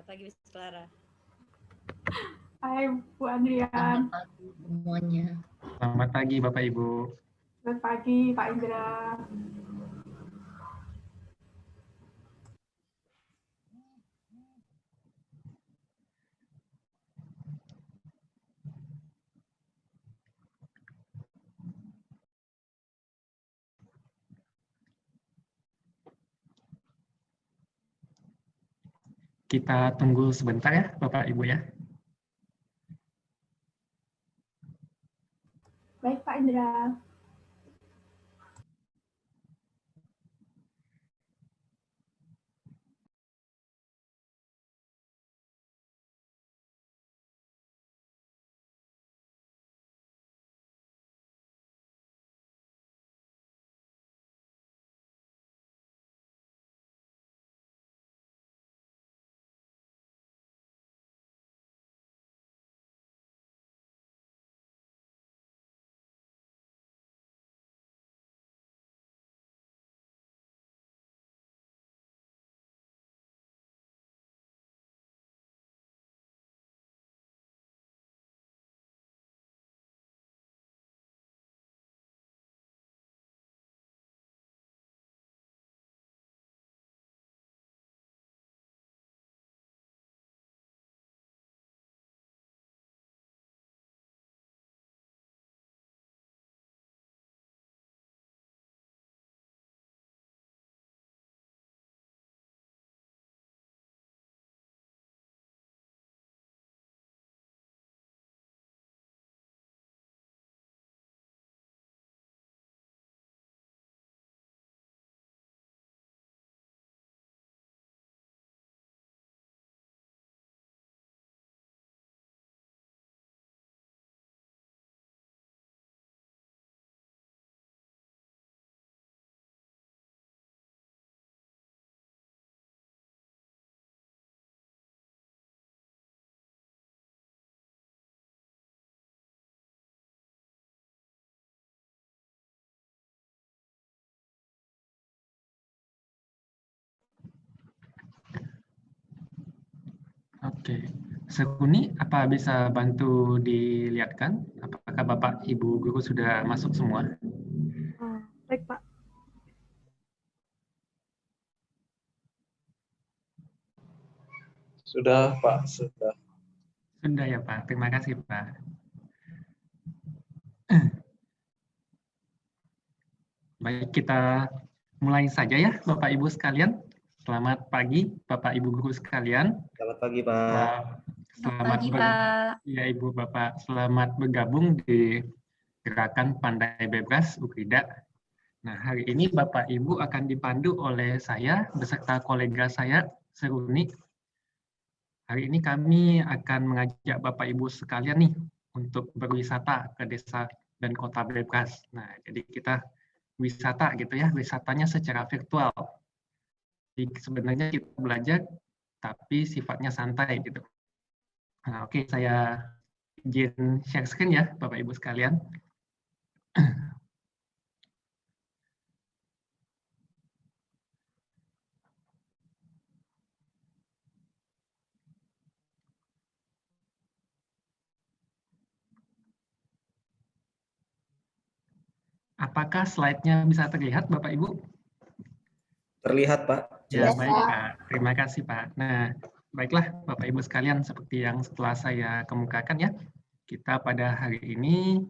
pagi, Miss Clara. Hai Bu Andrian. Selamat pagi semuanya. Selamat pagi Bapak Ibu. Selamat pagi Pak Indra. Kita tunggu sebentar ya Bapak Ibu ya. Baik Pak Indra. Oke, Seruni, apa bisa bantu dilihatkan? Apakah Bapak Ibu guru sudah masuk semua? Baik Pak. Sudah Pak, sudah. Sudah ya Pak, terima kasih Pak. Baik, kita mulai saja ya Bapak Ibu sekalian. Selamat pagi Bapak Ibu guru sekalian. Selamat pagi Pak. Selamat Pagi, Pak. Ya Ibu Bapak, selamat bergabung di Gerakan Pandai Bebas UKIDA. Nah, hari ini Bapak Ibu akan dipandu oleh saya beserta kolega saya, Seruni. Hari ini kami akan mengajak Bapak Ibu sekalian nih untuk berwisata ke desa dan kota bebas. Nah, jadi kita wisata gitu ya, wisatanya secara virtual. Jadi sebenarnya kita belajar, tapi sifatnya santai gitu. Nah, oke, saya izin share screen ya, Bapak Ibu sekalian. Apakah slide-nya bisa terlihat, Bapak Ibu? Terlihat Pak. Ya, Jelas. baik Pak. Terima kasih Pak. Nah, baiklah Bapak Ibu sekalian, seperti yang setelah saya kemukakan ya, kita pada hari ini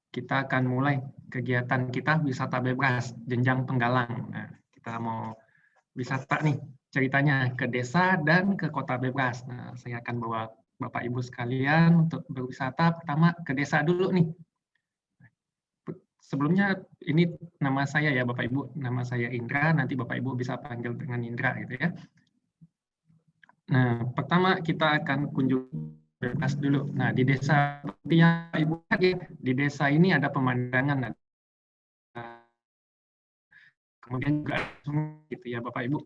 kita akan mulai kegiatan kita wisata bebas jenjang penggalang. Nah, kita mau wisata nih ceritanya ke desa dan ke kota bebas. Nah, saya akan bawa Bapak Ibu sekalian untuk berwisata pertama ke desa dulu nih. Sebelumnya ini nama saya ya Bapak Ibu, nama saya Indra, nanti Bapak Ibu bisa panggil dengan Indra gitu ya. Nah, pertama kita akan kunjungi bebas dulu. Nah, di desa seperti yang Ibu lihat ya, di desa ini ada pemandangan, kemudian juga ada sungai gitu ya Bapak Ibu.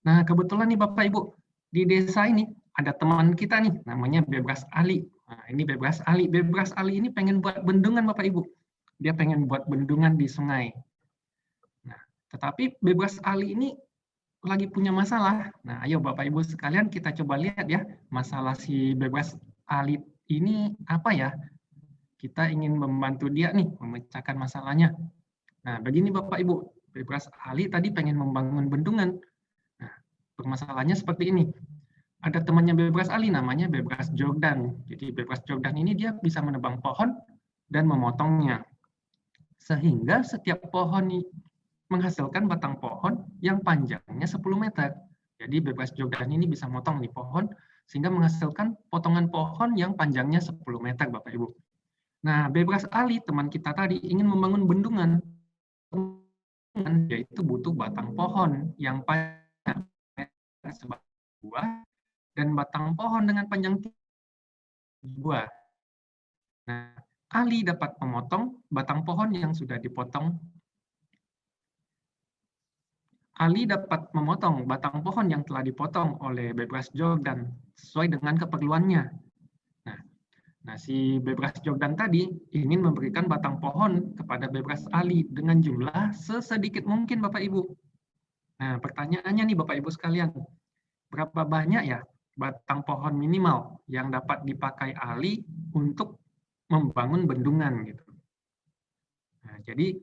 Nah, kebetulan nih Bapak Ibu, di desa ini ada teman kita nih, namanya Bebras Ali. Nah, ini Bebras Ali. Bebras Ali ini pengen buat bendungan Bapak Ibu. Dia pengen buat bendungan di sungai. Nah, tetapi Bebras Ali ini lagi punya masalah. Nah, ayo Bapak Ibu sekalian kita coba lihat ya, masalah si bebas Ali ini apa ya? Kita ingin membantu dia nih memecahkan masalahnya. Nah, begini Bapak Ibu, bebas Ali tadi pengen membangun bendungan. Nah, permasalahannya seperti ini. Ada temannya bebas Ali namanya bebas Jordan. Jadi bebas Jordan ini dia bisa menebang pohon dan memotongnya. Sehingga setiap pohon menghasilkan batang pohon yang panjangnya 10 meter. Jadi bebas Jordan ini bisa motong di pohon sehingga menghasilkan potongan pohon yang panjangnya 10 meter Bapak Ibu. Nah, bebas Ali teman kita tadi ingin membangun bendungan, yaitu butuh batang pohon yang panjang sebanyak buah dan batang pohon dengan panjang buah. Nah, Ali dapat memotong batang pohon yang sudah dipotong. Ali dapat memotong batang pohon yang telah dipotong oleh bebas Jordan sesuai dengan keperluannya. Nah, si bebas Jordan tadi ingin memberikan batang pohon kepada bebas Ali dengan jumlah sesedikit mungkin Bapak Ibu. Nah, pertanyaannya nih Bapak Ibu sekalian, berapa banyak ya batang pohon minimal yang dapat dipakai Ali untuk membangun bendungan gitu. Nah, jadi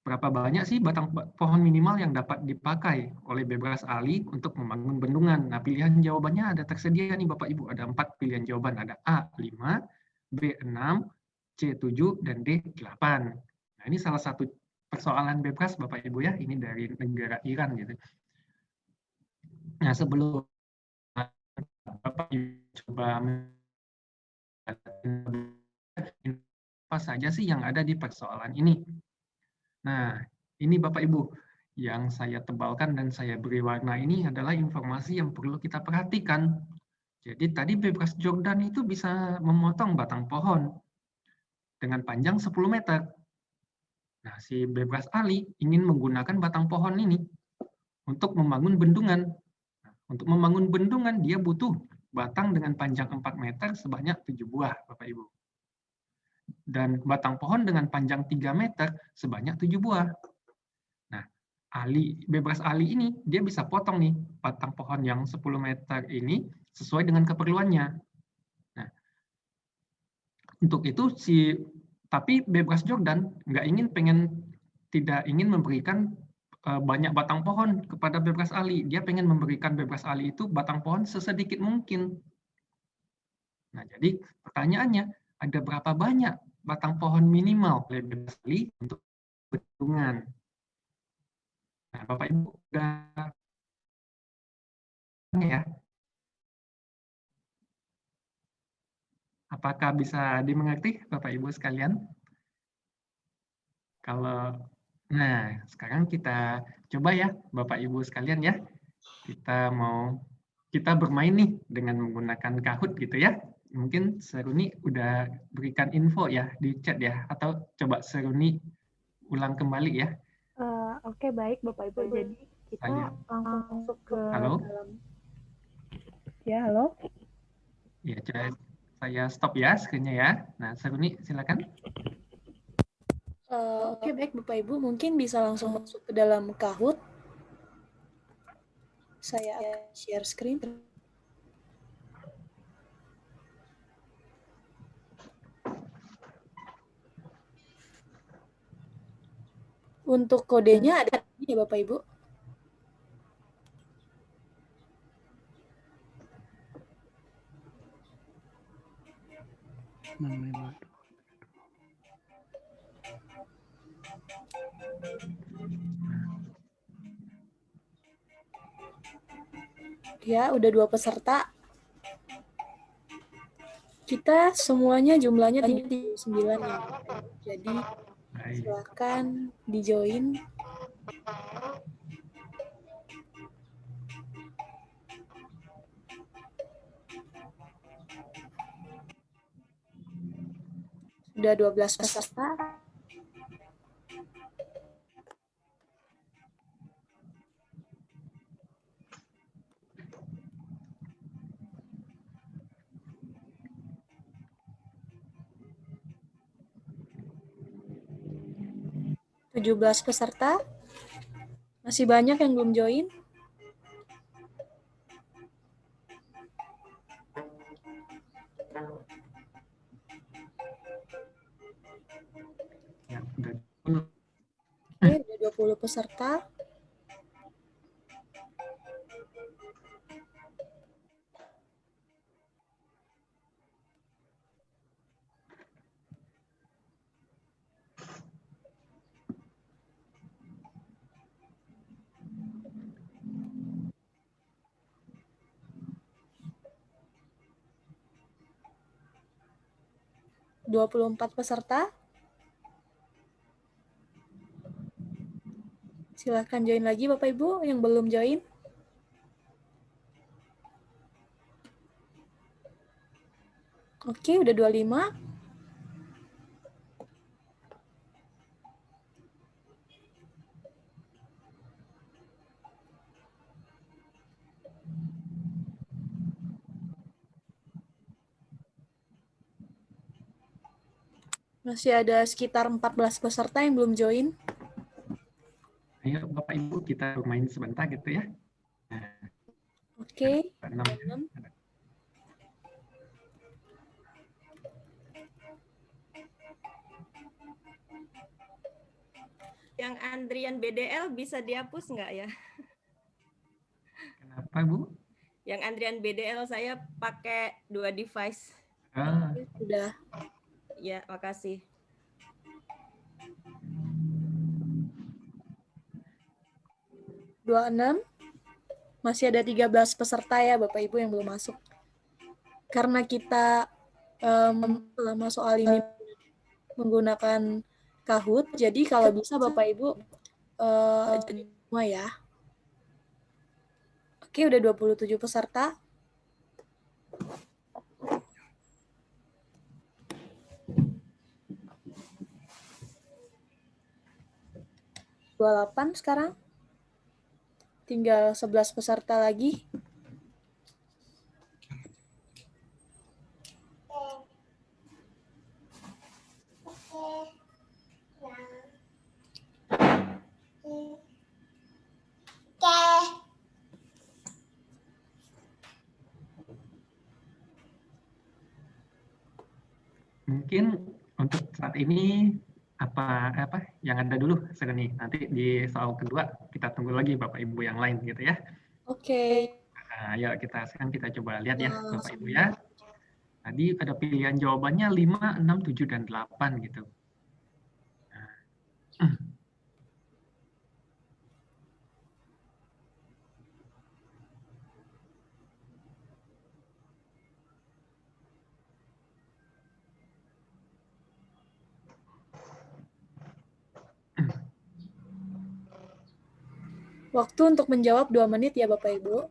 berapa banyak sih batang pohon minimal yang dapat dipakai oleh bebas Ali untuk membangun bendungan? Nah, pilihan jawabannya ada tersedia nih Bapak Ibu. Ada 4 pilihan jawaban. Ada A, 5, B, 6, C, 7, dan D, 8. Nah, ini salah satu persoalan bebas Bapak Ibu ya. Ini dari negara Iran gitu. Nah, sebelum Bapak Ibu coba apa saja sih yang ada di persoalan ini. Nah, ini Bapak Ibu, yang saya tebalkan dan saya beri warna ini adalah informasi yang perlu kita perhatikan. Jadi tadi bebas Jordan itu bisa memotong batang pohon dengan panjang 10 meter. Nah, si bebas Ali ingin menggunakan batang pohon ini untuk membangun bendungan. Nah, untuk membangun bendungan, dia butuh batang dengan panjang 4 meter sebanyak 7 buah, Bapak Ibu. Dan batang pohon dengan panjang 3 meter sebanyak 7 buah. Nah, bebas Ali ini, dia bisa potong nih batang pohon yang 10 meter ini sesuai dengan keperluannya. Nah, untuk itu tapi bebas Jordan tidak ingin memberikan banyak batang pohon kepada bebas Ali. Dia pengen memberikan bebas Ali itu batang pohon sesedikit mungkin. Nah, jadi pertanyaannya, ada berapa banyak batang pohon minimal oleh bebas Ali untuk bendungan? Nah, Bapak Ibu udah ya. Apakah bisa dimengerti Bapak Ibu sekalian? Nah, sekarang kita coba ya Bapak Ibu sekalian ya. Kita bermain nih dengan menggunakan Kahoot gitu ya. Mungkin Seruni udah berikan info ya di chat ya, atau coba Seruni ulang kembali ya. Oke, baik Bapak Ibu. Jadi kita langsung masuk ke Halo? dalam. Ya, halo. Ya, coba saya stop ya screen-nya ya. Nah, Seruni silakan. Oke, baik Bapak Ibu, mungkin bisa langsung masuk ke dalam Kahoot. Saya akan share screen. Untuk kodenya ada ya Bapak Ibu. Ya, udah 2 peserta. Kita semuanya jumlahnya 39 ya. Jadi silakan di-join. Sudah 12 peserta. Tujuh 17 peserta. Masih banyak yang belum join. 20 peserta. Dua puluh 24 peserta. Silahkan join lagi Bapak Ibu yang belum join. Oke, udah 25. Masih ada sekitar 14 peserta yang belum join. Ayo Bapak Ibu kita bermain sebentar gitu ya. Nah, Oke. 6. Yang Andrian BDL bisa dihapus nggak ya? Kenapa Bu? Yang Andrian BDL saya pakai 2 device. Sudah. Ya, makasih. Masih ada 13 peserta ya Bapak Ibu yang belum masuk. Karena kita selama soal ini menggunakan Kahoot, jadi kalau bisa Bapak Ibu jadi semua ya. Oke, udah 27 peserta. Sekarang. Tinggal 11 peserta lagi. Mungkin untuk saat ini apa yang ada dulu nih. Nanti di soal kedua kita tunggu lagi Bapak Ibu yang lain gitu ya. Oke. Nah, ayo sekarang kita coba lihat ya Bapak Ibu ya. Tadi ada pilihan jawabannya 5, 6, 7 dan 8 gitu. Waktu untuk menjawab 2 menit ya Bapak Ibu.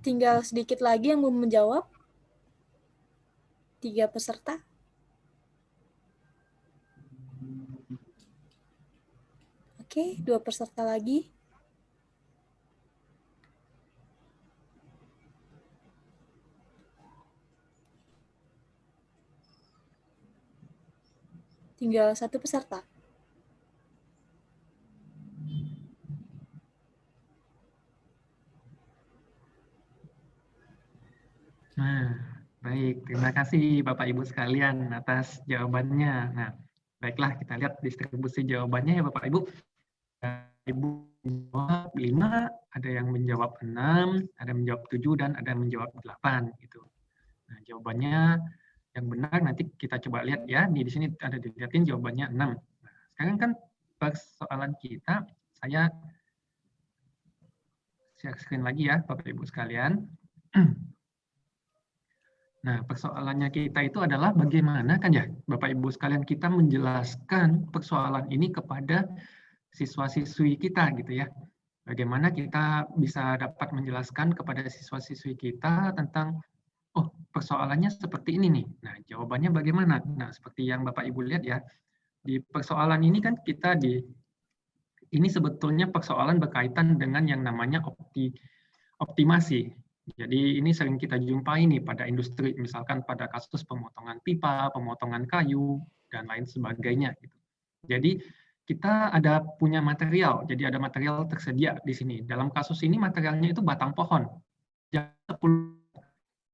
Tinggal sedikit lagi yang mau menjawab. 3 peserta. Oke, 2 peserta lagi. Tinggal 1 peserta. Nah, baik. Terima kasih Bapak Ibu sekalian atas jawabannya. Nah, baiklah kita lihat distribusi jawabannya ya Bapak Ibu. Ibu menjawab 5, ada yang menjawab 6, ada yang menjawab 7, dan ada yang menjawab 8 gitu. Nah, jawabannya yang benar nanti kita coba lihat ya. Di sini ada dilihatin jawabannya 6. Nah, sekarang kan persoalan kita, saya share screen lagi ya Bapak Ibu sekalian. Nah, persoalannya kita itu adalah bagaimana kan ya Bapak Ibu sekalian kita menjelaskan persoalan ini kepada siswa-siswi kita gitu ya. Bagaimana kita bisa dapat menjelaskan kepada siswa-siswi kita tentang oh persoalannya seperti ini nih. Nah, jawabannya bagaimana? Nah, seperti yang Bapak Ibu lihat ya, di persoalan ini kan ini sebetulnya persoalan berkaitan dengan yang namanya optimasi. Jadi ini sering kita jumpai nih pada industri, misalkan pada kasus pemotongan pipa, pemotongan kayu, dan lain sebagainya. Gitu. Jadi kita ada punya material, jadi ada material tersedia di sini. Dalam kasus ini materialnya itu batang pohon.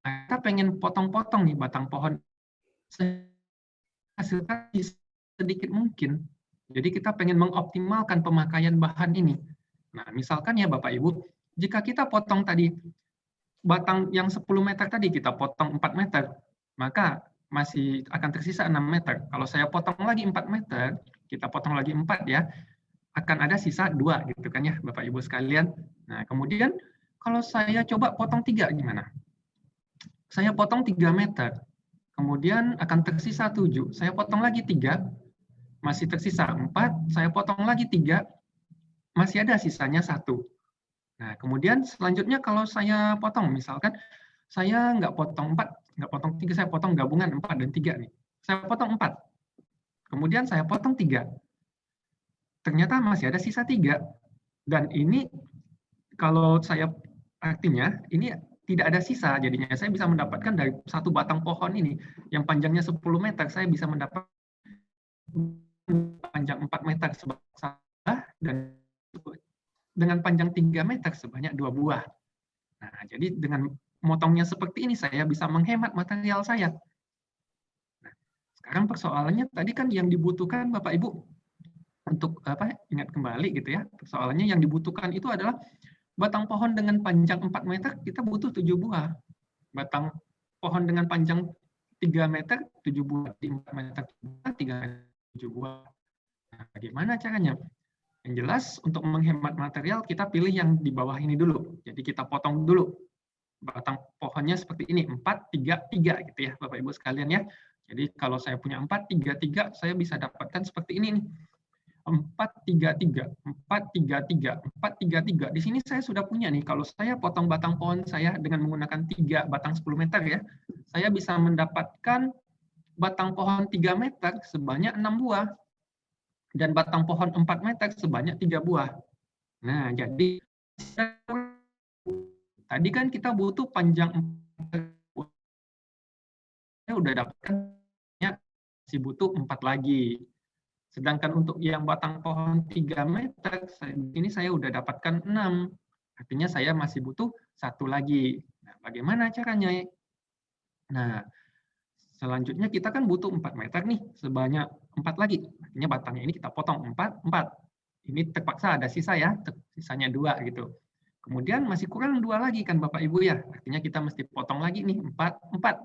Kita pengen potong-potong nih batang pohon, hasilkan sedikit mungkin. Jadi kita pengen mengoptimalkan pemakaian bahan ini. Nah, misalkan ya Bapak Ibu, jika kita potong tadi batang yang 10 meter tadi kita potong 4 meter, maka masih akan tersisa 6 meter. Kalau saya potong lagi 4 meter, kita potong lagi 4 ya, akan ada sisa 2 gitu kan ya Bapak Ibu sekalian. Nah, kemudian kalau saya coba potong 3 gimana? Saya potong 3 meter, kemudian akan tersisa 7. Saya potong lagi 3, masih tersisa 4, saya potong lagi 3, masih ada sisanya 1. Nah, kemudian selanjutnya kalau saya potong, misalkan saya nggak potong 4, nggak potong 3, saya potong gabungan 4 dan 3 nih. Saya potong 4, kemudian saya potong 3. Ternyata masih ada sisa 3. Dan ini kalau saya artinya ini tidak ada sisa, jadinya saya bisa mendapatkan dari satu batang pohon ini yang panjangnya 10 meter, saya bisa mendapat panjang 4 meter sebanyak 1 dan dengan panjang 3 meter sebanyak 2 buah. Nah, jadi dengan motongnya seperti ini saya bisa menghemat material saya. Nah, sekarang persoalannya tadi kan yang dibutuhkan Bapak Ibu untuk ingat kembali gitu ya. Persoalannya yang dibutuhkan itu adalah batang pohon dengan panjang 4 meter kita butuh 7 buah. Batang pohon dengan panjang 3 meter 7 buah, 4 meter 3 meter 7 buah. Nah, bagaimana caranya? Yang jelas, untuk menghemat material, kita pilih yang di bawah ini dulu. Jadi kita potong dulu. Batang pohonnya seperti ini, 4, 3, 3 gitu ya, Bapak Ibu sekalian ya. Jadi kalau saya punya 4, 3, 3, saya bisa dapatkan seperti ini nih. 4, 3, 3, 4, 3, 3, 4, 3, 3. Di sini saya sudah punya nih, kalau saya potong batang pohon saya dengan menggunakan 3 batang 10 meter ya, saya bisa mendapatkan batang pohon 3 meter sebanyak 6 buah. Dan batang pohon 4 meter sebanyak 3 buah. Nah, jadi tadi kan kita butuh panjang 4 buah. Saya udah dapatkan, masih butuh 4 lagi. Sedangkan untuk yang batang pohon 3 meter, ini saya udah dapatkan 6. Artinya saya masih butuh 1 lagi. Nah, bagaimana caranya? Nah, selanjutnya kita kan butuh 4 meter nih, sebanyak 4 lagi. Artinya batangnya ini kita potong 4, 4. Ini terpaksa ada sisa ya, sisanya 2 gitu. Kemudian masih kurang 2 lagi kan Bapak Ibu ya. Artinya kita mesti potong lagi nih 4, 4.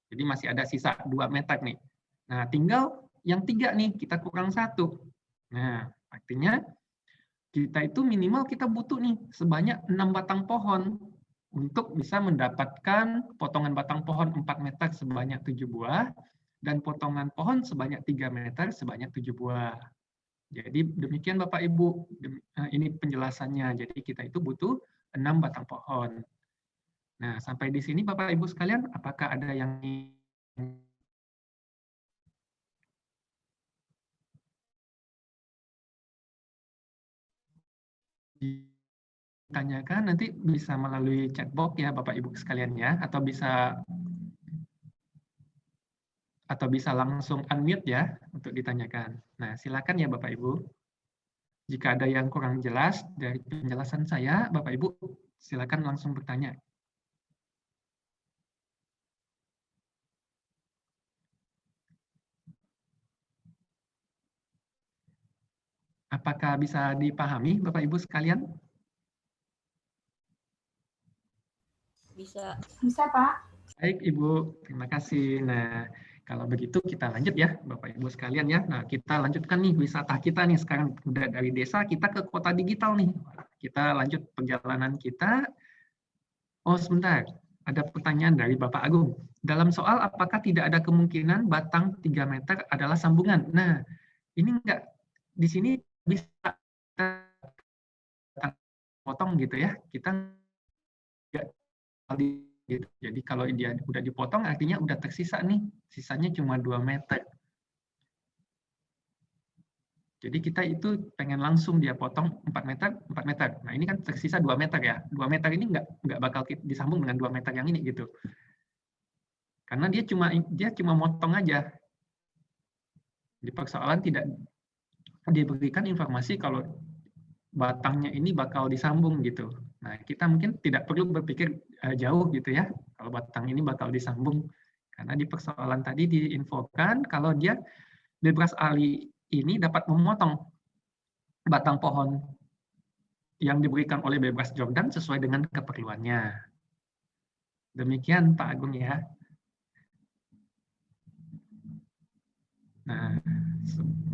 Jadi masih ada sisa 2 meter nih. Nah, tinggal yang 3 nih, kita kurang 1. Nah, artinya kita itu minimal kita butuh nih sebanyak 6 batang pohon untuk bisa mendapatkan potongan batang pohon 4 meter sebanyak 7 buah, dan potongan pohon sebanyak 3 meter sebanyak 7 buah. Jadi demikian Bapak Ibu, ini penjelasannya. Jadi kita itu butuh 6 batang pohon. Nah, sampai di sini Bapak Ibu sekalian, apakah ada yang ditanyakan? Nanti bisa melalui chatbox ya Bapak Ibu sekalian ya, atau bisa langsung unmute ya untuk ditanyakan. Nah, silakan ya Bapak Ibu. Jika ada yang kurang jelas dari penjelasan saya, Bapak Ibu silakan langsung bertanya. Apakah bisa dipahami Bapak Ibu sekalian? Bisa. Bisa, Pak. Baik, Ibu. Terima kasih. Nah, kalau begitu kita lanjut ya, Bapak Ibu sekalian ya. Nah, kita lanjutkan nih wisata kita nih. Sekarang udah dari desa kita ke kota digital nih. Kita lanjut perjalanan kita. Oh, sebentar. Ada pertanyaan dari Bapak Agung. Dalam soal apakah tidak ada kemungkinan batang 3 meter adalah sambungan? Nah, ini enggak. Di sini bisa potong gitu ya. Kita gitu. Jadi kalau dia udah dipotong artinya udah tersisa nih, sisanya cuma 2 meter. Jadi kita itu pengen langsung dia potong 4 meter, 4 meter. Nah ini kan tersisa 2 meter ya. 2 meter ini nggak bakal disambung dengan 2 meter yang ini gitu. Karena dia cuma motong aja. Di persoalan tidak diberikan informasi kalau batangnya ini bakal disambung gitu. Nah kita mungkin tidak perlu berpikir jauh gitu ya. Kalau batang ini bakal disambung. Karena di persoalan tadi diinfokan kalau dia bebras ahli ini dapat memotong batang pohon yang diberikan oleh Bebras Jordan sesuai dengan keperluannya. Demikian Pak Agung ya. Nah,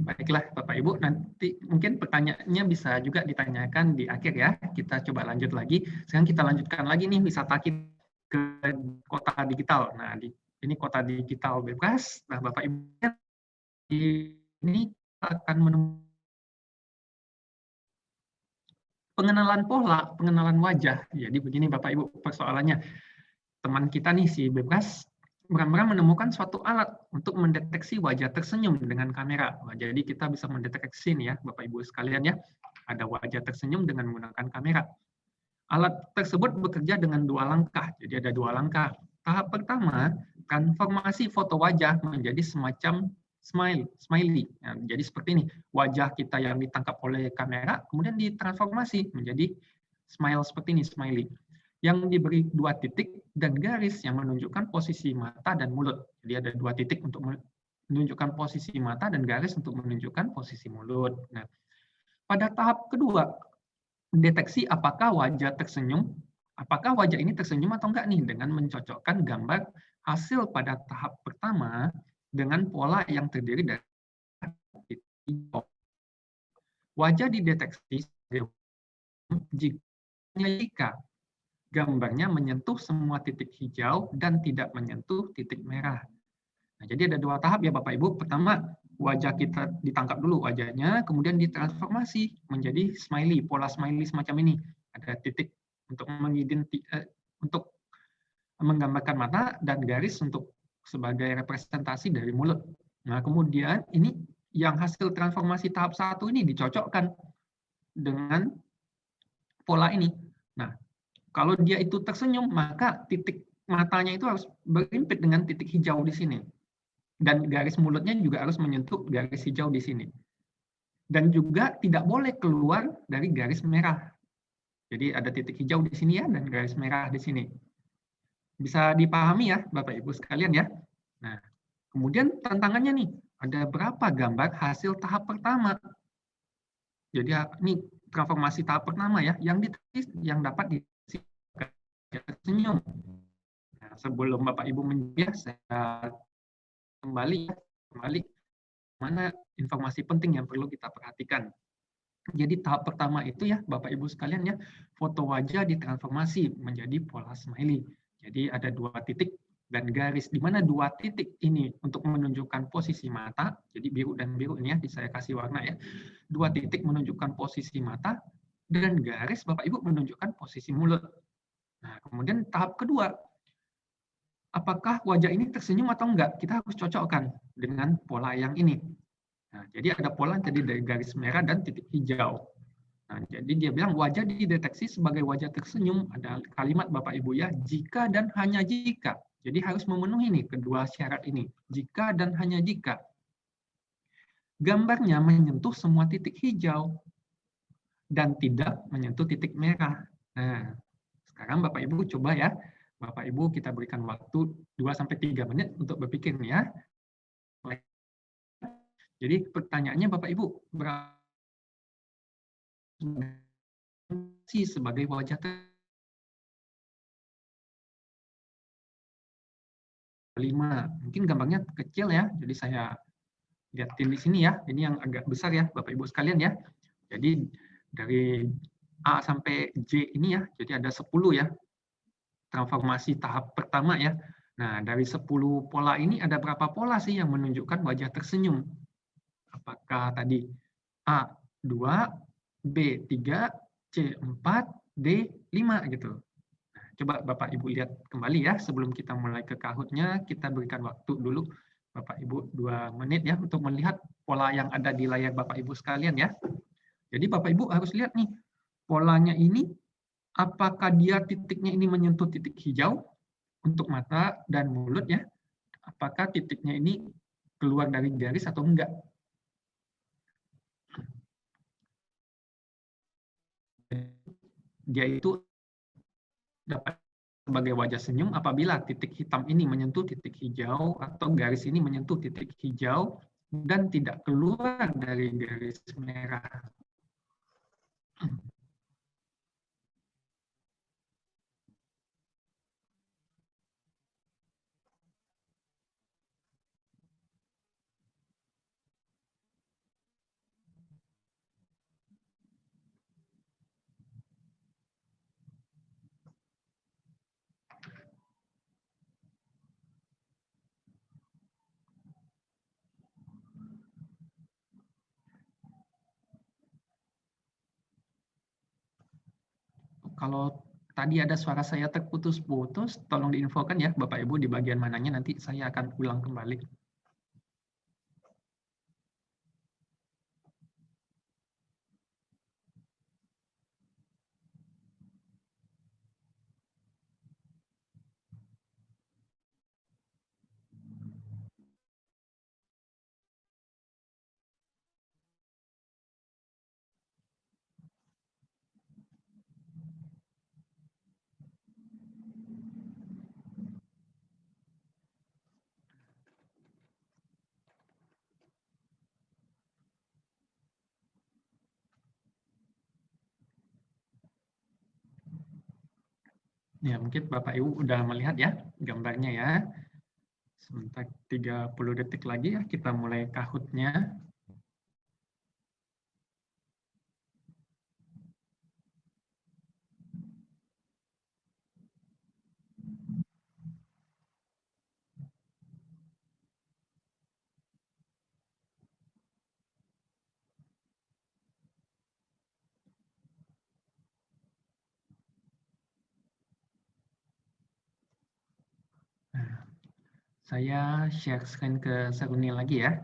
baiklah Bapak Ibu, nanti mungkin pertanyaannya bisa juga ditanyakan di akhir ya. Kita coba lanjut lagi. Sekarang kita lanjutkan lagi nih wisata kita ke kota digital. Nah, ini kota digital Bebras. Nah, Bapak Ibu ini akan menemukan pengenalan pola, pengenalan wajah. Jadi begini Bapak Ibu persoalannya. Teman kita nih si Bebras benar-benar menemukan suatu alat untuk mendeteksi wajah tersenyum dengan kamera. Nah, jadi kita bisa mendeteksi nih ya Bapak Ibu sekalian ya. Ada wajah tersenyum dengan menggunakan kamera. Alat tersebut bekerja dengan 2 langkah. Jadi ada 2 langkah. Tahap pertama, transformasi foto wajah menjadi semacam smiley. Nah, jadi seperti ini, wajah kita yang ditangkap oleh kamera, kemudian ditransformasi menjadi smile seperti ini, smiley. Yang diberi 2 titik dan garis yang menunjukkan posisi mata dan mulut. Jadi ada 2 titik untuk menunjukkan posisi mata dan garis untuk menunjukkan posisi mulut. Nah, pada tahap kedua, deteksi apakah wajah ini tersenyum atau enggak nih dengan mencocokkan gambar hasil pada tahap pertama dengan pola yang terdiri dari titik hijau. Wajah dideteksi jika gambarnya menyentuh semua titik hijau dan tidak menyentuh titik merah. Nah, jadi ada 2 tahap ya Bapak Ibu. Pertama, wajah kita ditangkap dulu wajahnya, kemudian ditransformasi menjadi smiley, pola smiley semacam ini. Ada titik untuk untuk menggambarkan mata dan garis untuk sebagai representasi dari mulut. Nah, kemudian ini yang hasil transformasi tahap 1 ini dicocokkan dengan pola ini. Nah, kalau dia itu tersenyum, maka titik matanya itu harus berimpit dengan titik hijau di sini. Dan garis mulutnya juga harus menyentuh garis hijau di sini. Dan juga tidak boleh keluar dari garis merah. Jadi ada titik hijau di sini ya, dan garis merah di sini. Bisa dipahami ya, Bapak Ibu sekalian ya. Nah, kemudian tantangannya nih, ada berapa gambar hasil tahap pertama? Jadi ini transformasi tahap pertama ya, yang dapat tersenyum. Nah, sebelum Bapak Ibu menjawab, saya kembali mana informasi penting yang perlu kita perhatikan. Jadi tahap pertama itu ya Bapak Ibu sekalian ya, foto wajah ditransformasi menjadi pola smiley. Jadi ada 2 titik dan garis, di mana 2 titik ini untuk menunjukkan posisi mata, jadi biru dan biru ini ya, saya kasih warna ya. 2 titik menunjukkan posisi mata, dan garis Bapak Ibu menunjukkan posisi mulut. Nah, kemudian tahap kedua, apakah wajah ini tersenyum atau enggak? Kita harus cocokkan dengan pola yang ini. Nah, jadi ada pola tadi dari garis merah dan titik hijau. Nah, jadi dia bilang wajah dideteksi sebagai wajah tersenyum. Ada kalimat Bapak Ibu ya, jika dan hanya jika. Jadi harus memenuhi nih kedua syarat ini. Jika dan hanya jika. Gambarnya menyentuh semua titik hijau dan tidak menyentuh titik merah. Nah, sekarang Bapak Ibu coba ya. Bapak Ibu kita berikan waktu 2-3 menit untuk berpikir nih ya. Jadi pertanyaannya Bapak Ibu, berapa sih sebagai wajah kelima? Mungkin gambarnya kecil ya, jadi saya lihatin di sini ya. Ini yang agak besar ya, Bapak Ibu sekalian ya. Jadi dari A sampai J ini ya, jadi ada 10 ya. Transformasi tahap pertama ya. Nah, dari 10 pola ini ada berapa pola sih yang menunjukkan wajah tersenyum? Apakah tadi A2, B3, C4, D5 gitu. Nah, Coba Bapak Ibu lihat kembali ya, sebelum kita mulai ke Kahoot-nya, kita berikan waktu dulu Bapak Ibu 2 menit ya untuk melihat pola yang ada di layar Bapak Ibu sekalian ya. Jadi Bapak Ibu harus lihat nih, polanya ini apakah dia titiknya ini menyentuh titik hijau untuk mata dan mulut ya? Apakah titiknya ini keluar dari garis atau enggak? Dia itu dapat sebagai wajah senyum apabila titik hitam ini menyentuh titik hijau atau garis ini menyentuh titik hijau dan tidak keluar dari garis merah. Kalau tadi ada suara saya terputus-putus, tolong diinfokan ya Bapak Ibu di bagian mananya, nanti saya akan ulang kembali. Ya, mungkin Bapak Ibu udah melihat ya gambarnya ya. Sebentar 30 detik lagi ya kita mulai Kahoot-nya. Nah, saya share screen ke Seruni lagi ya.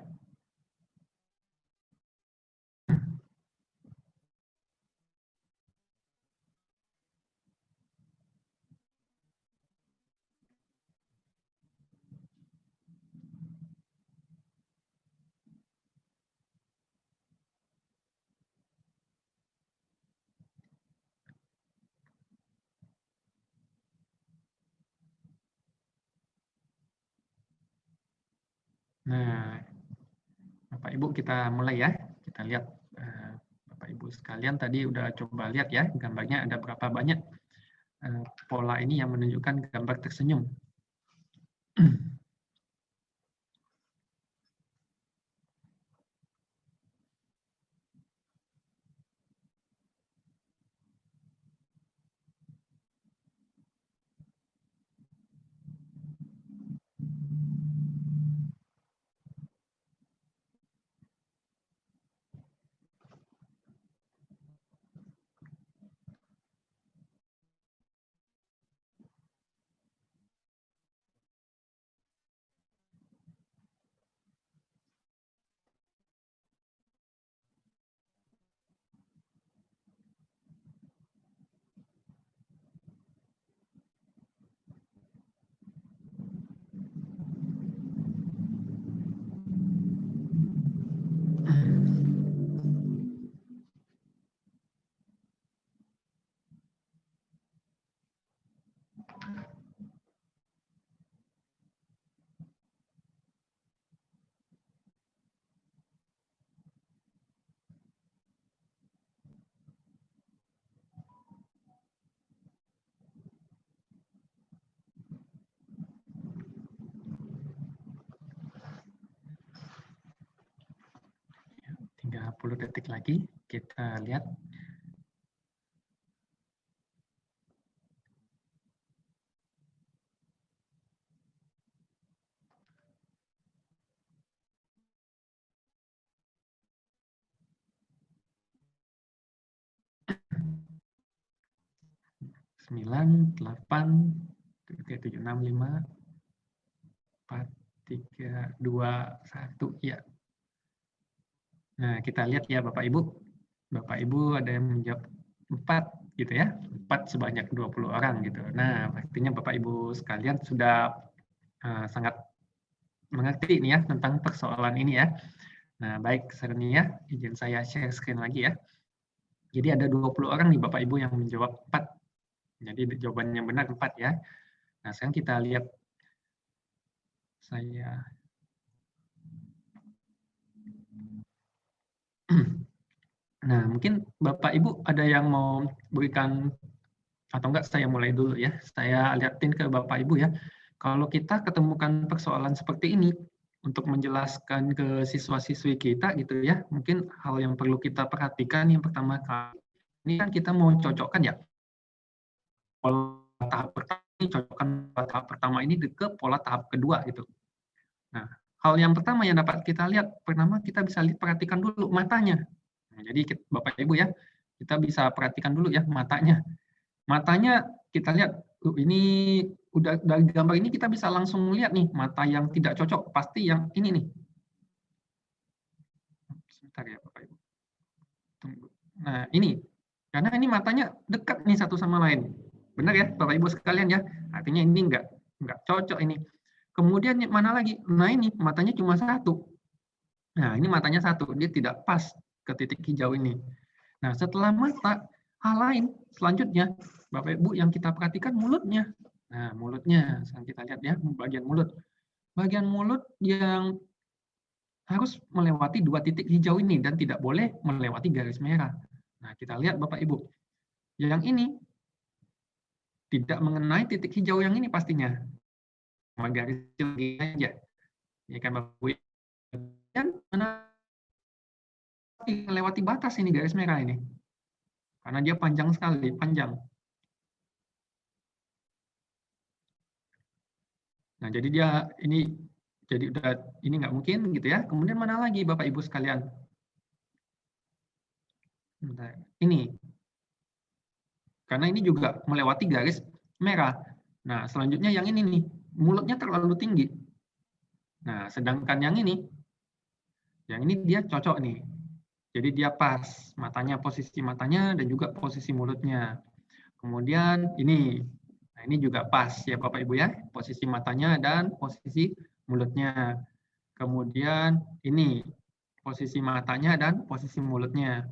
Nah, Bapak Ibu kita mulai ya. Kita lihat Bapak Ibu sekalian tadi udah coba lihat ya gambarnya ada berapa banyak pola ini yang menunjukkan gambar tersenyum. Ya, 30 detik lagi kita lihat. 9, 8, 7, 6, 5, 4, 3, 2, 1. Ya. Nah, kita lihat ya Bapak Ibu. Bapak Ibu ada yang menjawab 4 gitu ya. 4 sebanyak 20 orang gitu. Nah, artinya Bapak Ibu sekalian sudah sangat mengerti nih ya tentang persoalan ini ya. Nah, baik Sernia, izin saya share screen lagi ya. Jadi ada 20 orang nih Bapak Ibu yang menjawab 4. Jadi jawaban yang benar 4 ya. Nah, sekarang kita lihat. Nah, mungkin Bapak Ibu ada yang mau berikan, atau enggak saya mulai dulu ya. Saya lihatin ke Bapak Ibu ya. Kalau kita ketemukan persoalan seperti ini, untuk menjelaskan ke siswa-siswi kita gitu ya, mungkin hal yang perlu kita perhatikan yang pertama kali, ini kan kita mau cocokkan ya, pola tahap pertama ini cocokkan pola tahap pertama ini ke pola tahap kedua gitu. Nah, hal yang pertama yang dapat kita lihat, pertama kita bisa perhatikan dulu matanya. Nah, jadi Bapak Ibu ya, kita bisa perhatikan dulu ya matanya. Matanya kita lihat, ini udah dari gambar ini kita bisa langsung lihat nih mata yang tidak cocok, pasti yang ini nih. Sebentar ya Bapak Ibu. Tunggu. Nah, ini. Karena ini matanya dekat nih satu sama lain. Benar ya Bapak Ibu sekalian ya? Artinya ini enggak cocok ini. Kemudian mana lagi? Nah, ini matanya cuma satu. Nah, ini matanya satu, dia tidak pas ke titik hijau ini. Nah, setelah mata, hal lain selanjutnya, Bapak Ibu yang kita perhatikan mulutnya. Nah, mulutnya, sekarang kita lihat ya, bagian mulut. Bagian mulut yang harus melewati 2 titik hijau ini dan tidak boleh melewati garis merah. Nah, kita lihat Bapak Ibu. Yang ini tidak mengenai titik hijau yang ini pastinya. Sama garis kecil aja. Ya kan Bapak Ibu. Dan melewati batas ini garis merah ini. Karena dia panjang sekali, panjang. Nah, jadi dia ini jadi udah ini nggak mungkin gitu ya. Kemudian mana lagi Bapak Ibu sekalian? Ini. Karena ini juga melewati garis merah. Nah, selanjutnya yang ini nih, mulutnya terlalu tinggi. Nah, sedangkan yang ini dia cocok nih. Jadi dia pas, matanya, posisi matanya dan juga posisi mulutnya. Kemudian ini, nah ini juga pas ya Bapak Ibu ya, posisi matanya dan posisi mulutnya. Kemudian ini, posisi matanya dan posisi mulutnya.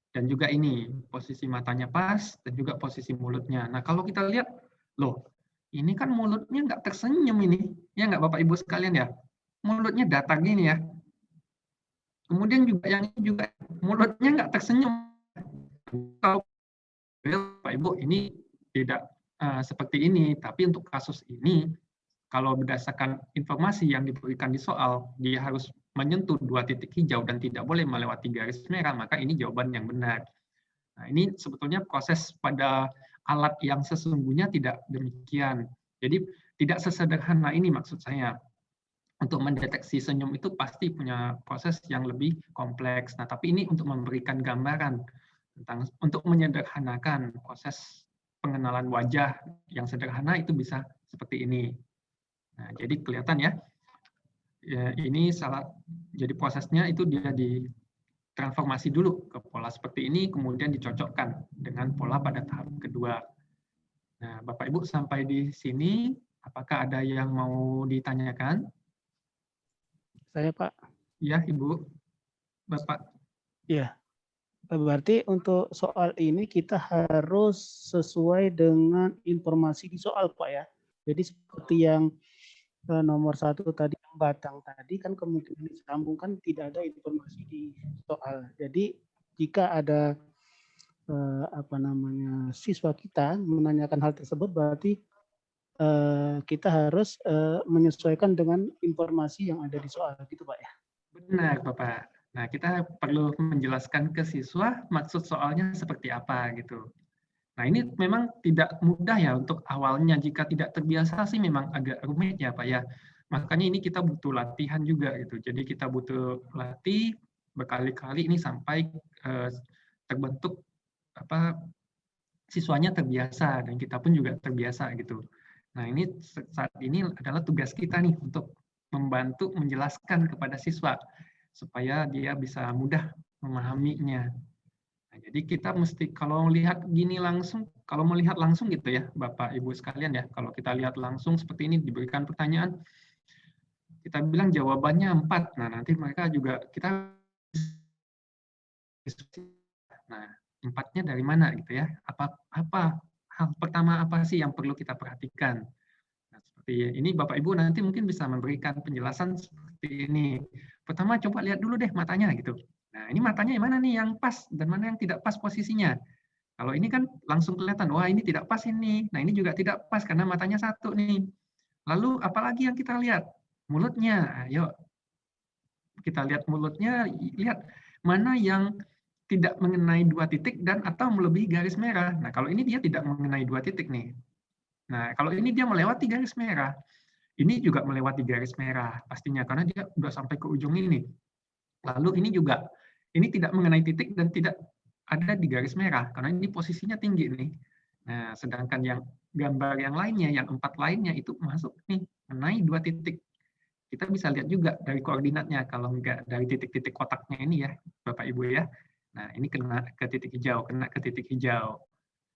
Dan juga ini, posisi matanya pas dan juga posisi mulutnya. Nah kalau kita lihat, loh ini kan mulutnya nggak tersenyum ini, ya nggak Bapak Ibu sekalian ya? Mulutnya datar gini ya. Kemudian juga yang ini juga mulutnya nggak tersenyum. Kalau Bapak Ibu ini tidak seperti ini, tapi untuk kasus ini, kalau berdasarkan informasi yang diberikan di soal, dia harus menyentuh 2 titik hijau dan tidak boleh melewati garis merah, maka ini jawaban yang benar. Nah, ini sebetulnya proses pada alat yang sesungguhnya tidak demikian. Jadi tidak sesederhana ini maksud saya. Untuk mendeteksi senyum itu pasti punya proses yang lebih kompleks. Nah, tapi ini untuk memberikan gambaran tentang untuk menyederhanakan proses pengenalan wajah yang sederhana itu bisa seperti ini. Nah, jadi kelihatan ya, ini jadi prosesnya itu dia ditransformasi dulu ke pola seperti ini, kemudian dicocokkan dengan pola pada tahap kedua. Nah, Bapak Ibu sampai di sini, apakah ada yang mau ditanyakan? Saya Pak. Ya, Ibu. Bapak. Ya. Berarti untuk soal ini kita harus sesuai dengan informasi di soal Pak ya. Jadi seperti yang nomor 1 tadi yang batang tadi kan kemungkinan disambungkan tidak ada informasi di soal. Jadi jika ada siswa kita menanyakan hal tersebut berarti kita harus menyesuaikan dengan informasi yang ada di soal, gitu Pak ya? Benar Bapak. Nah, kita perlu menjelaskan ke siswa maksud soalnya seperti apa gitu. Nah, ini memang tidak mudah ya untuk awalnya. Jika tidak terbiasa sih memang agak rumit ya Pak ya. Makanya ini kita butuh latihan juga gitu. Jadi kita butuh latih berkali-kali ini sampai terbentuk siswanya terbiasa dan kita pun juga terbiasa gitu. Nah, ini saat ini adalah tugas kita nih untuk membantu menjelaskan kepada siswa supaya dia bisa mudah memahaminya. Nah, jadi kita mesti kalau lihat gini langsung, kalau melihat langsung gitu ya, Bapak Ibu sekalian ya, kalau kita lihat langsung seperti ini diberikan pertanyaan, kita bilang jawabannya 4. Nah, nanti mereka juga kita nah, 4-nya dari mana gitu ya? Apa hal pertama apa sih yang perlu kita perhatikan? Nah, seperti ini Bapak Ibu nanti mungkin bisa memberikan penjelasan seperti ini. Pertama coba lihat dulu deh matanya gitu. Nah, ini matanya yang mana nih yang pas dan mana yang tidak pas posisinya. Kalau ini kan langsung kelihatan, wah ini tidak pas ini. Nah, ini juga tidak pas karena matanya satu nih. Lalu apalagi yang kita lihat? Mulutnya. Ayo kita lihat mulutnya, lihat mana yang tidak mengenai 2 titik dan atau melebihi garis merah. Nah, kalau ini dia tidak mengenai 2 titik nih. Nah, kalau ini dia melewati garis merah. Ini juga melewati garis merah pastinya karena dia sudah sampai ke ujung ini. Lalu ini juga ini tidak mengenai titik dan tidak ada di garis merah karena ini posisinya tinggi nih. Nah, sedangkan yang gambar yang lainnya, yang 4 lainnya itu masuk nih mengenai 2 titik. Kita bisa lihat juga dari koordinatnya kalau enggak dari titik-titik kotaknya ini ya, Bapak Ibu ya. Nah, ini kena ke titik hijau, kena ke titik hijau.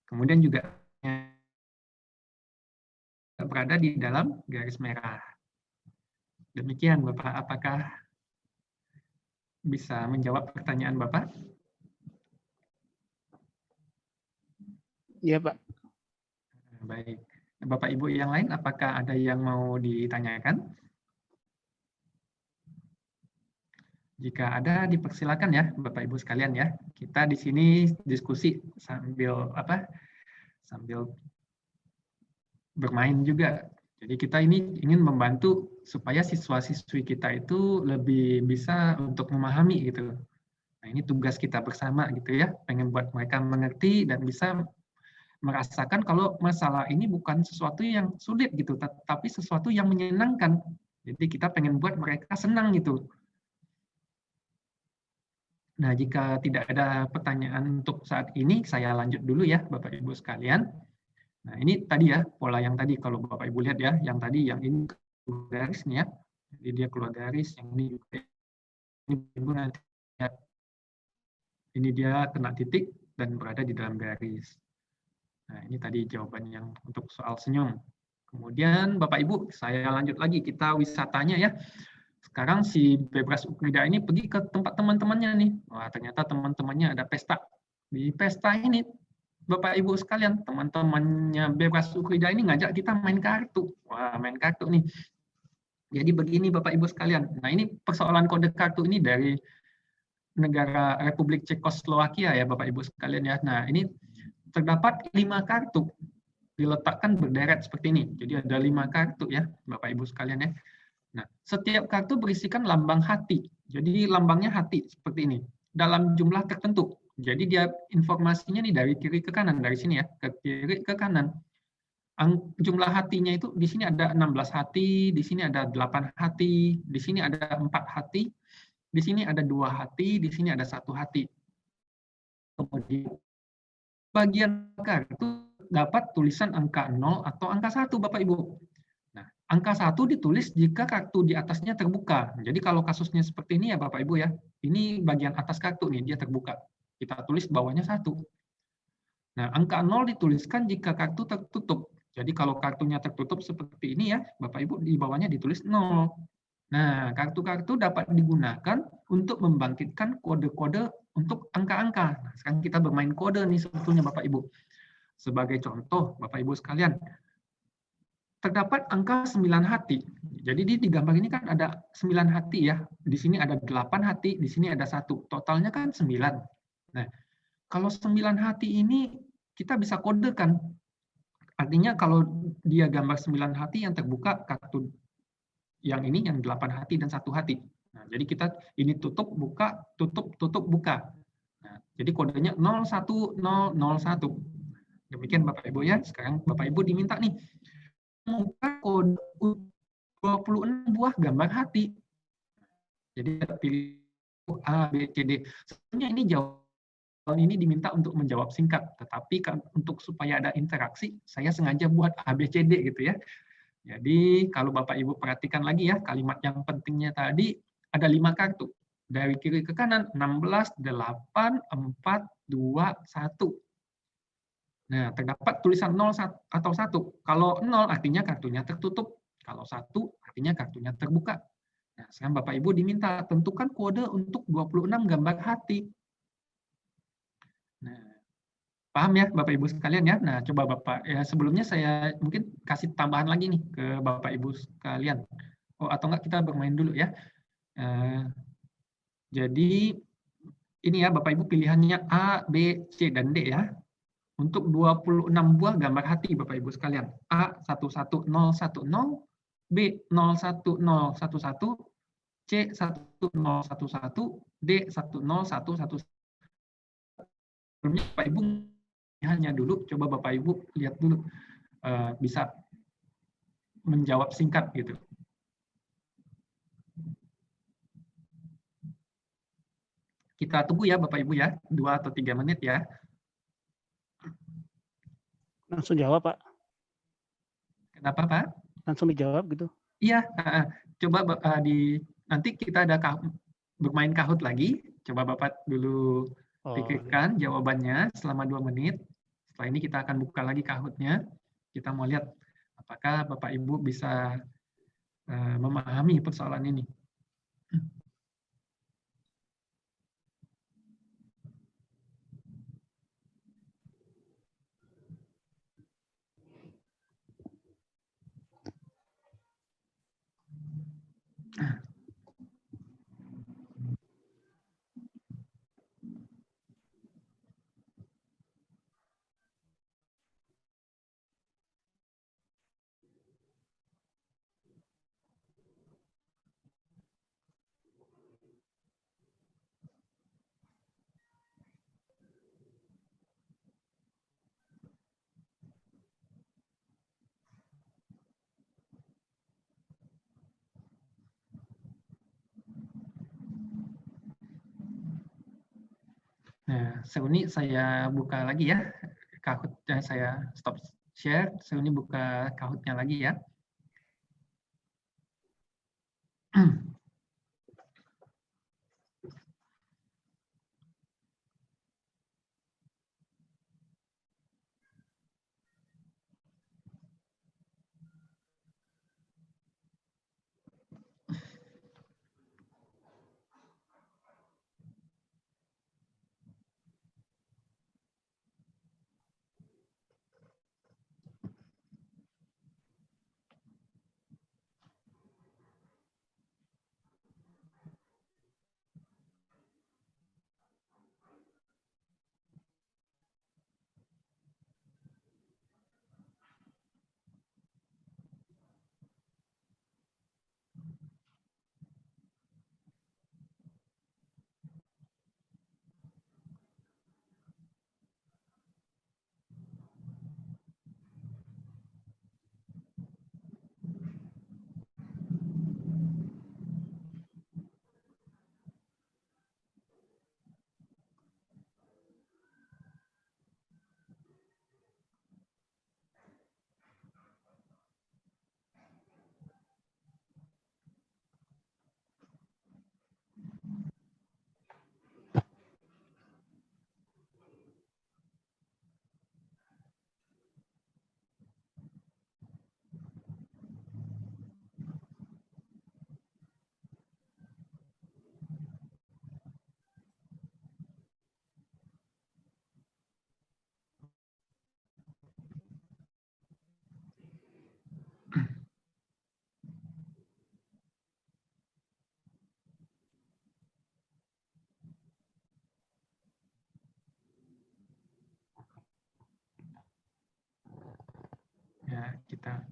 Kemudian juga berada di dalam garis merah. Demikian Bapak, apakah bisa menjawab pertanyaan Bapak? Iya, Pak. Baik. Bapak Ibu yang lain, apakah ada yang mau ditanyakan? Jika ada, dipersilakan ya, Bapak Ibu sekalian ya. Kita di sini diskusi sambil sambil bermain juga. Jadi kita ini ingin membantu supaya siswa-siswi kita itu lebih bisa untuk memahami gitu. Nah, ini tugas kita bersama gitu ya. Pengen buat mereka mengerti dan bisa merasakan kalau masalah ini bukan sesuatu yang sulit gitu, tapi sesuatu yang menyenangkan. Jadi kita pengen buat mereka senang gitu. Nah, jika tidak ada pertanyaan untuk saat ini, saya lanjut dulu ya, Bapak Ibu sekalian. Nah, ini tadi ya, pola yang tadi, kalau Bapak Ibu lihat ya, yang tadi, yang ini keluar garis nih ya. Jadi dia keluar garis, yang ini juga. Ini Ibu nanti lihat. Ini dia kena titik dan berada di dalam garis. Nah, ini tadi jawaban yang untuk soal senyum. Kemudian Bapak Ibu, saya lanjut lagi, kita wisatanya ya. Sekarang si Bebras Ukrida ini pergi ke tempat teman-temannya nih. Wah, ternyata teman-temannya ada pesta. Di pesta ini, Bapak Ibu sekalian, teman-temannya Bebras Ukrida ini ngajak kita main kartu. Wah, main kartu nih. Jadi begini Bapak Ibu sekalian. Nah, ini persoalan kode kartu ini dari negara Republik Cekoslowakia ya Bapak Ibu sekalian ya. Nah, ini terdapat 5 kartu diletakkan berderet seperti ini. Jadi ada 5 kartu ya Bapak Ibu sekalian ya. Nah, setiap kartu berisikan lambang hati. Jadi lambangnya hati seperti ini dalam jumlah tertentu. Jadi dia informasinya nih dari kiri ke kanan, dari sini ya, ke kiri ke kanan. Jumlah hatinya itu di sini ada 16 hati, di sini ada 8 hati, di sini ada 4 hati, di sini ada 2 hati, di sini ada 1 hati. Kemudian bagian kartu dapat tulisan angka 0 atau angka 1 Bapak Ibu. Nah, angka 1 ditulis jika kartu di atasnya terbuka. Jadi kalau kasusnya seperti ini ya Bapak Ibu ya, ini bagian atas kartu nih, dia terbuka. Kita tulis bawahnya 1. Nah, angka 0 dituliskan jika kartu tertutup. Jadi kalau kartunya tertutup seperti ini ya, Bapak Ibu di bawahnya ditulis 0. Nah, kartu-kartu dapat digunakan untuk membangkitkan kode-kode untuk angka-angka. Nah, sekarang kita bermain kode nih sebetulnya Bapak Ibu. Sebagai contoh, Bapak Ibu sekalian, terdapat angka 9 hati. Jadi di gambar ini kan ada 9 hati ya. Di sini ada 8 hati, di sini ada 1. Totalnya kan 9. Nah, kalau 9 hati ini kita bisa kodekan. Artinya kalau dia gambar 9 hati yang terbuka kartu yang ini yang 8 hati dan 1 hati. Nah, jadi kita ini tutup, buka, tutup, tutup, buka. Nah, jadi kodenya 01001. Demikian Bapak Ibu ya. Sekarang Bapak Ibu diminta nih membuka kode 26 buah gambar hati. Jadi pilih A, B, C, D. Sebenarnya ini jauh ini diminta untuk menjawab singkat, tetapi untuk supaya ada interaksi, saya sengaja buat ABCD gitu ya. Jadi kalau Bapak Ibu perhatikan lagi ya, kalimat yang pentingnya tadi ada 5 kartu. Dari kiri ke kanan, 16, 8, 4, 2, 1. Nah, terdapat tulisan 0 atau 1. Kalau 0 artinya kartunya tertutup. Kalau 1 artinya kartunya terbuka. Nah, sekarang Bapak Ibu diminta tentukan kode untuk 26 gambar hati. Nah, paham ya Bapak Ibu sekalian ya? Nah, coba Bapak, ya sebelumnya saya mungkin kasih tambahan lagi nih ke Bapak Ibu sekalian. Oh, atau enggak kita bermain dulu ya. Jadi, ini ya Bapak Ibu pilihannya A, B, C, dan D ya. Untuk 26 buah gambar hati Bapak Ibu sekalian. A 11010, B 01011, C 1011, D 10111. Sebelumnya Bapak Ibu hanya dulu, coba Bapak Ibu lihat dulu bisa menjawab singkat gitu. Kita tunggu ya Bapak Ibu ya, 2 atau 3 menit ya. Langsung jawab, Pak. Kenapa Pak? Langsung dijawab gitu. Iya, coba nanti kita ada bermain Kahoot lagi. Coba Bapak dulu pikirkan jawabannya selama 2 menit. Setelah ini kita akan buka lagi Kahoot-nya. Kita mau lihat apakah Bapak Ibu bisa memahami persoalan ini. Nah, Seuni saya buka lagi ya. Kahoot-nya saya stop share. Seuni buka Kahoot-nya lagi ya. Ya, kita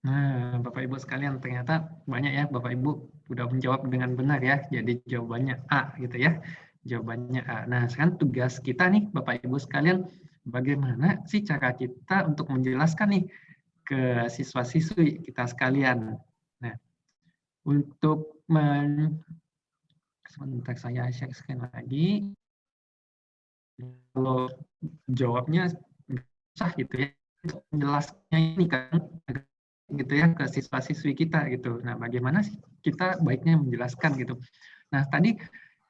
Nah, Bapak Bapak Ibu sekalian, ternyata banyak ya Bapak Ibu udah menjawab dengan benar ya. Jadi jawabannya A gitu ya. Jawabannya A. Nah, sekarang tugas kita nih Bapak Ibu sekalian, bagaimana sih cara kita untuk menjelaskan nih ke siswa-siswi kita sekalian. Nah, untuk sebentar saya share screen lagi. Kalau jawabnya susah gitu ya, untuk menjelaskannya ini kan gitu ya ke siswa-siswi kita gitu. Nah, bagaimana sih kita baiknya menjelaskan gitu. Nah, tadi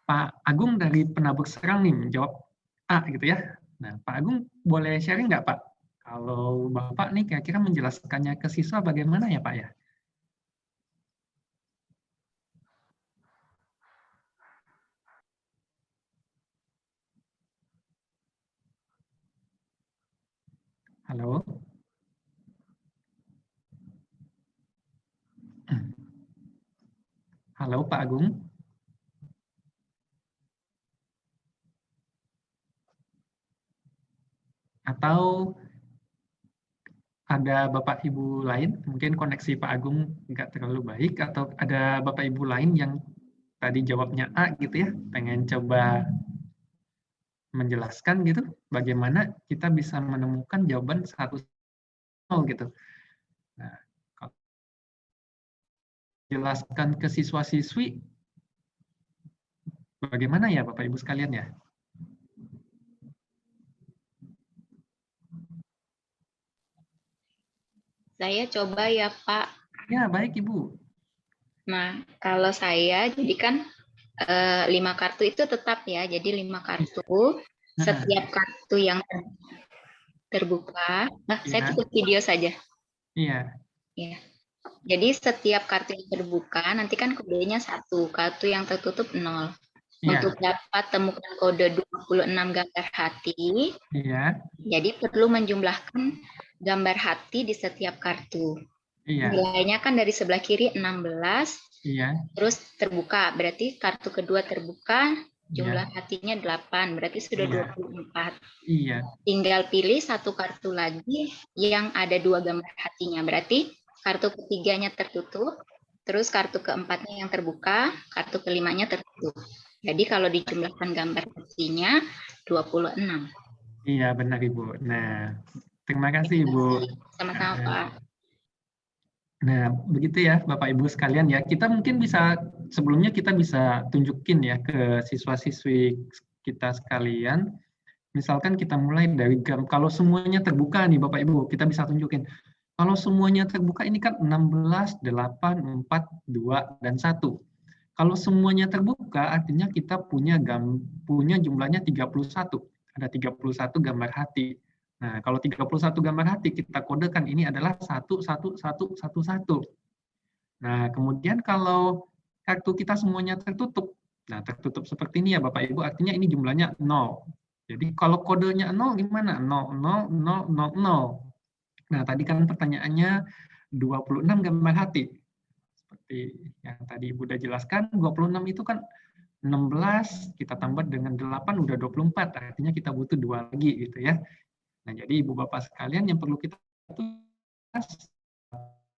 Pak Agung dari Penabur Serang nih menjawab A gitu ya. Nah, Pak Agung boleh sharing nggak Pak? Kalau Bapak nih kira-kira menjelaskannya ke siswa bagaimana ya Pak ya? Halo? Halo Pak Agung? Atau ada Bapak Ibu lain, mungkin koneksi Pak Agung nggak terlalu baik, atau ada Bapak Ibu lain yang tadi jawabnya A gitu ya, pengen coba menjelaskan gitu, bagaimana kita bisa menemukan jawaban 1-0 gitu. Nah, kalau jelaskan ke siswa-siswi, bagaimana ya Bapak Ibu sekalian ya? Saya coba ya, Pak. Ya, baik Ibu. Nah, kalau saya, jadi kan 5 kartu itu tetap ya. Jadi 5 kartu, setiap kartu yang terbuka. Nah, saya tutup video saja. Iya. Ya. Jadi setiap kartu yang terbuka, nanti kan kodenya 1. Kartu yang tertutup 0. Iya. Untuk dapat temukan kode 26 gambar hati, Iya. jadi perlu menjumlahkan gambar hati di setiap kartu. Iya. Nilainya kan dari sebelah kiri 16, iya. Terus terbuka, berarti kartu kedua terbuka, jumlah hatinya 8, berarti sudah 24. Iya. Tinggal pilih satu kartu lagi yang ada 2 gambar hatinya, berarti kartu ketiganya tertutup, terus kartu keempatnya yang terbuka, kartu kelimanya tertutup. Jadi kalau dijumlahkan gambar hatinya 26. Iya, benar Ibu. Nah, terima kasih Ibu. Sama-sama Pak. Nah, begitu ya Bapak Ibu sekalian ya. Kita mungkin bisa, sebelumnya kita bisa tunjukin ya ke siswa-siswi kita sekalian. Misalkan kita mulai dari kalau semuanya terbuka nih Bapak Ibu, kita bisa tunjukin. Kalau semuanya terbuka ini kan 16, 8, 4, 2, dan 1. Kalau semuanya terbuka artinya kita punya jumlahnya 31. Ada 31 gambar hati. Nah, kalau 31 gambar hati kita kodekan ini adalah 11111. Nah, kemudian kalau kartu kita semuanya tertutup. Nah, tertutup seperti ini ya Bapak Ibu, artinya ini jumlahnya 0. Jadi kalau kodenya 0 gimana? 0, 0, 0, 0, 0. Nah, tadi kan pertanyaannya 26 gambar hati. Seperti yang tadi Ibu udah jelaskan, 26 itu kan 16, kita tambah dengan 8 udah 24, artinya kita butuh 2 lagi gitu ya. Nah, jadi Ibu Bapak sekalian yang perlu kita tulis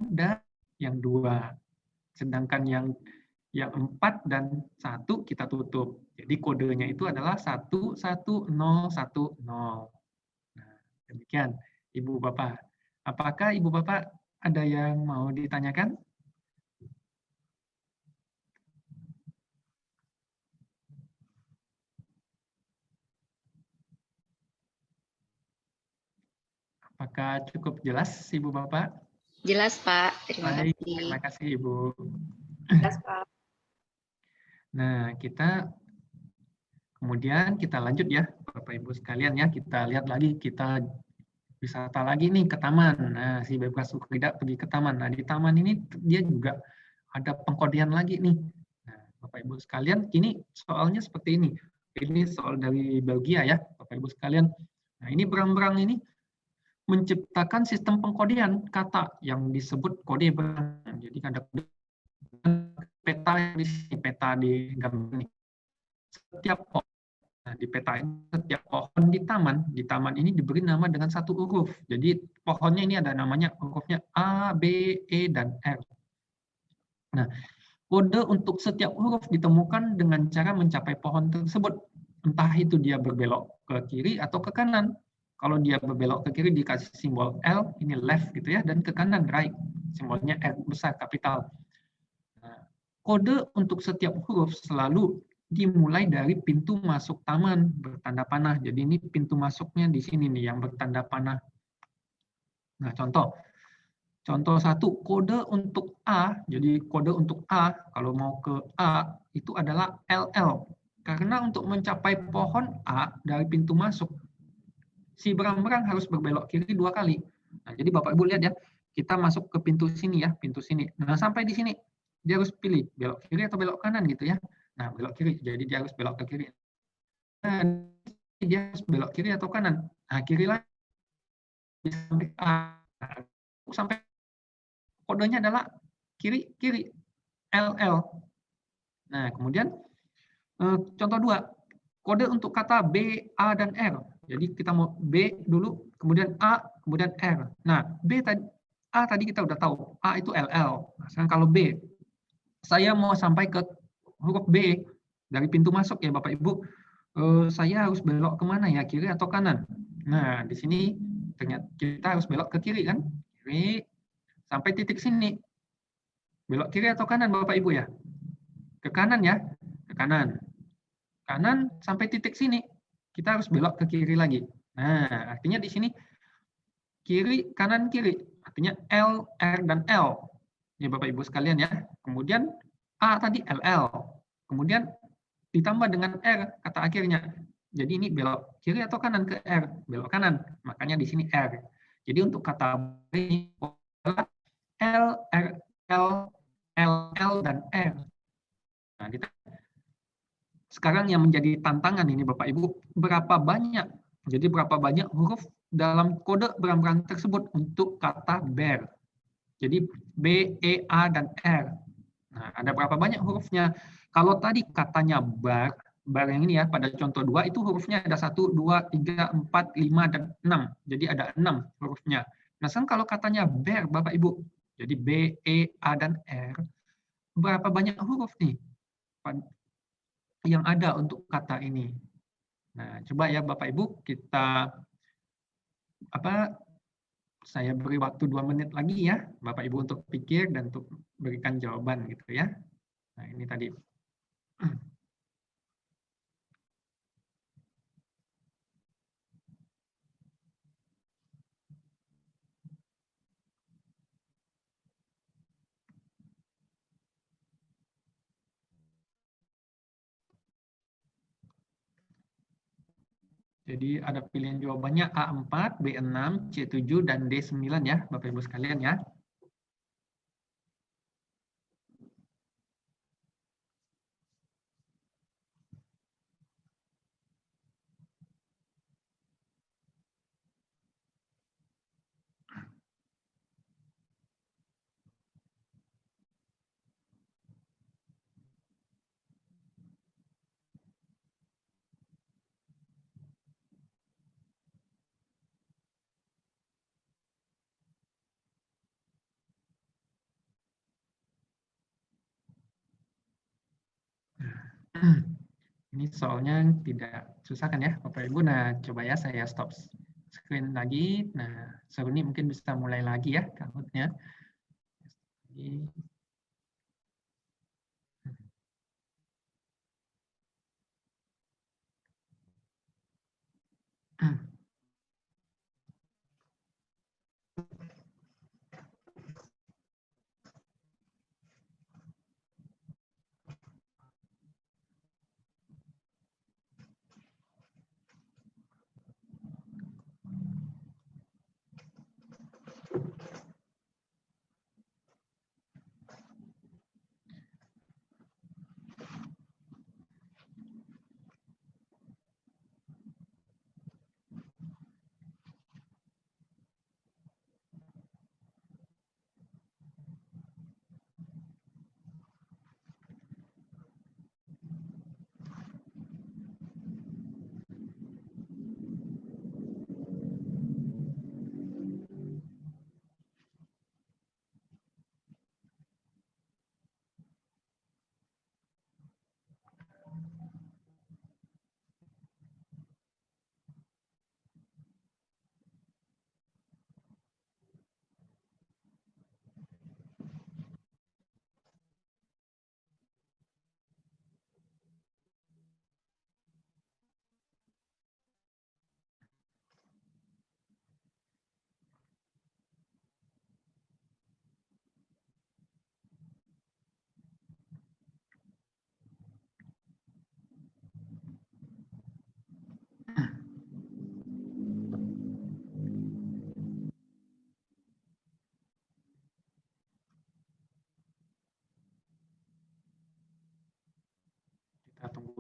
dan yang 2. Sedangkan yang 4 dan 1 kita tutup. Jadi kodenya itu adalah 11010. Nah, demikian Ibu Bapak. Apakah Ibu Bapak ada yang mau ditanyakan? Apakah cukup jelas Ibu Bapak? Jelas Pak, terima Baik, kasih. terima kasih Ibu. Jelas Pak. Nah, kemudian kita lanjut ya Bapak Ibu sekalian ya, kita lihat lagi, kita wisata lagi nih ke taman. Nah, si Bebas Ukida pergi ke taman. Nah, di taman ini dia juga ada pengkodean lagi nih. Nah, Bapak Ibu sekalian, ini soalnya seperti ini. Ini soal dari Belgia ya, Bapak Ibu sekalian. Nah, ini berang-berang ini menciptakan sistem pengkodean kata yang disebut kode berang. Jadi ada peta di gambar ini. Setiap Nah, di peta ini setiap pohon di taman ini diberi nama dengan satu huruf. Jadi pohonnya ini ada namanya hurufnya A, B, E, dan R. Nah, kode untuk setiap huruf ditemukan dengan cara mencapai pohon tersebut. Entah itu dia berbelok ke kiri atau ke kanan. Kalau dia berbelok ke kiri dikasih simbol L, ini left gitu ya, dan ke kanan right, simbolnya R besar kapital. Nah, kode untuk setiap huruf selalu dimulai dari pintu masuk taman bertanda panah. Jadi ini pintu masuknya di sini nih yang bertanda panah. Nah, contoh satu, kode untuk A. Jadi kode untuk A, kalau mau ke A, itu adalah LL. Karena untuk mencapai pohon A dari pintu masuk, si berang-berang harus berbelok kiri 2 kali. Nah, jadi Bapak Ibu lihat ya, kita masuk ke pintu sini ya, pintu sini. Nah, sampai di sini, dia harus pilih belok kiri atau belok kanan gitu ya. Nah, belok kiri, jadi dia harus belok ke kiri. Nah, dia harus belok kiri atau kanan. Nah, kiri lagi sampai A. Nah, sampai kodenya adalah kiri, kiri, LL. Nah, kemudian contoh 2, kode untuk kata B, A, dan R. Jadi kita mau B dulu, kemudian A, kemudian R. Nah, A tadi kita udah tahu, A itu LL. Nah, sekarang kalau B, saya mau sampai ke huruf B dari pintu masuk ya Bapak Ibu, saya harus belok kemana ya, kiri atau kanan? Nah, di sini ternyata kita harus belok ke kiri kan? Kiri, sampai titik sini. Belok kiri atau kanan Bapak Ibu ya? Ke kanan ya, ke kanan. Kanan sampai titik sini. Kita harus belok ke kiri lagi. Nah, artinya di sini kiri, kanan, kiri. Artinya L, R, dan L. Ya Bapak Ibu sekalian ya. Kemudian A tadi LL. Kemudian ditambah dengan R kata akhirnya. Jadi ini belok kiri atau kanan ke R? Belok kanan. Makanya di sini R. Jadi untuk kata B adalah L, R, L, L, L, dan R. Nah, sekarang yang menjadi tantangan ini Bapak Ibu, berapa banyak huruf dalam kode berang-berang tersebut untuk kata bear. Jadi B, E, A, dan R. Nah, ada berapa banyak hurufnya? Kalau tadi katanya bar yang ini ya, pada contoh 2 itu hurufnya ada 1, 2, 3, 4, 5, dan 6. Jadi ada 6 hurufnya. Nah, sekarang kalau katanya bear Bapak Ibu, jadi B, E, A, dan R, berapa banyak huruf nih yang ada untuk kata ini? Nah, coba ya Bapak Ibu kita saya beri waktu 2 menit lagi ya Bapak Ibu untuk pikir dan untuk berikan jawaban gitu ya. Nah, ini tadi. Jadi ada pilihan jawabannya A4, B6, C7, dan D9 ya Bapak Ibu sekalian ya. Ini soalnya tidak susah kan ya Bapak Ibu. Nah, coba ya saya stop screen lagi. Nah, Seruni mungkin bisa mulai lagi ya Kahootnya.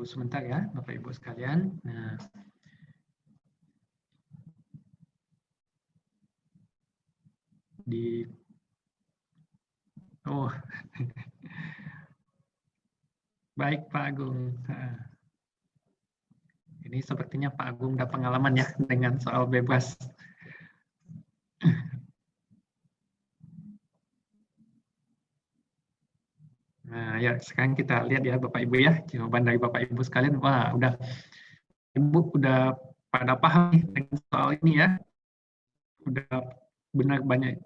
sebentar ya, Bapak Ibu sekalian. Nah, oh, baik Pak Agung. Ini sepertinya Pak Agung udah pengalaman ya dengan soal bebas. Nah, ya sekarang kita lihat ya Bapak Ibu ya, jawaban dari Bapak Ibu sekalian. Wah, Ibu udah pada paham nih dengan soal ini ya. Udah benar banyak.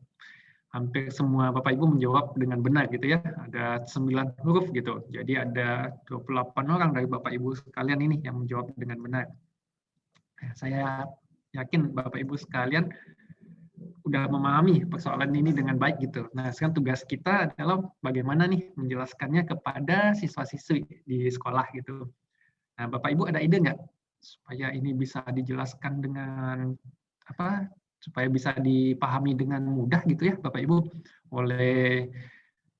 Hampir semua Bapak Ibu menjawab dengan benar gitu ya. Ada 9 huruf gitu. Jadi ada 28 orang dari Bapak Ibu sekalian ini yang menjawab dengan benar. Saya yakin Bapak Ibu sekalian udah memahami persoalan ini dengan baik gitu. Nah, sekarang tugas kita adalah bagaimana nih menjelaskannya kepada siswa-siswi di sekolah gitu. Nah, Bapak Ibu ada ide nggak supaya ini bisa dijelaskan dengan apa? Supaya bisa dipahami dengan mudah gitu ya, Bapak Ibu, oleh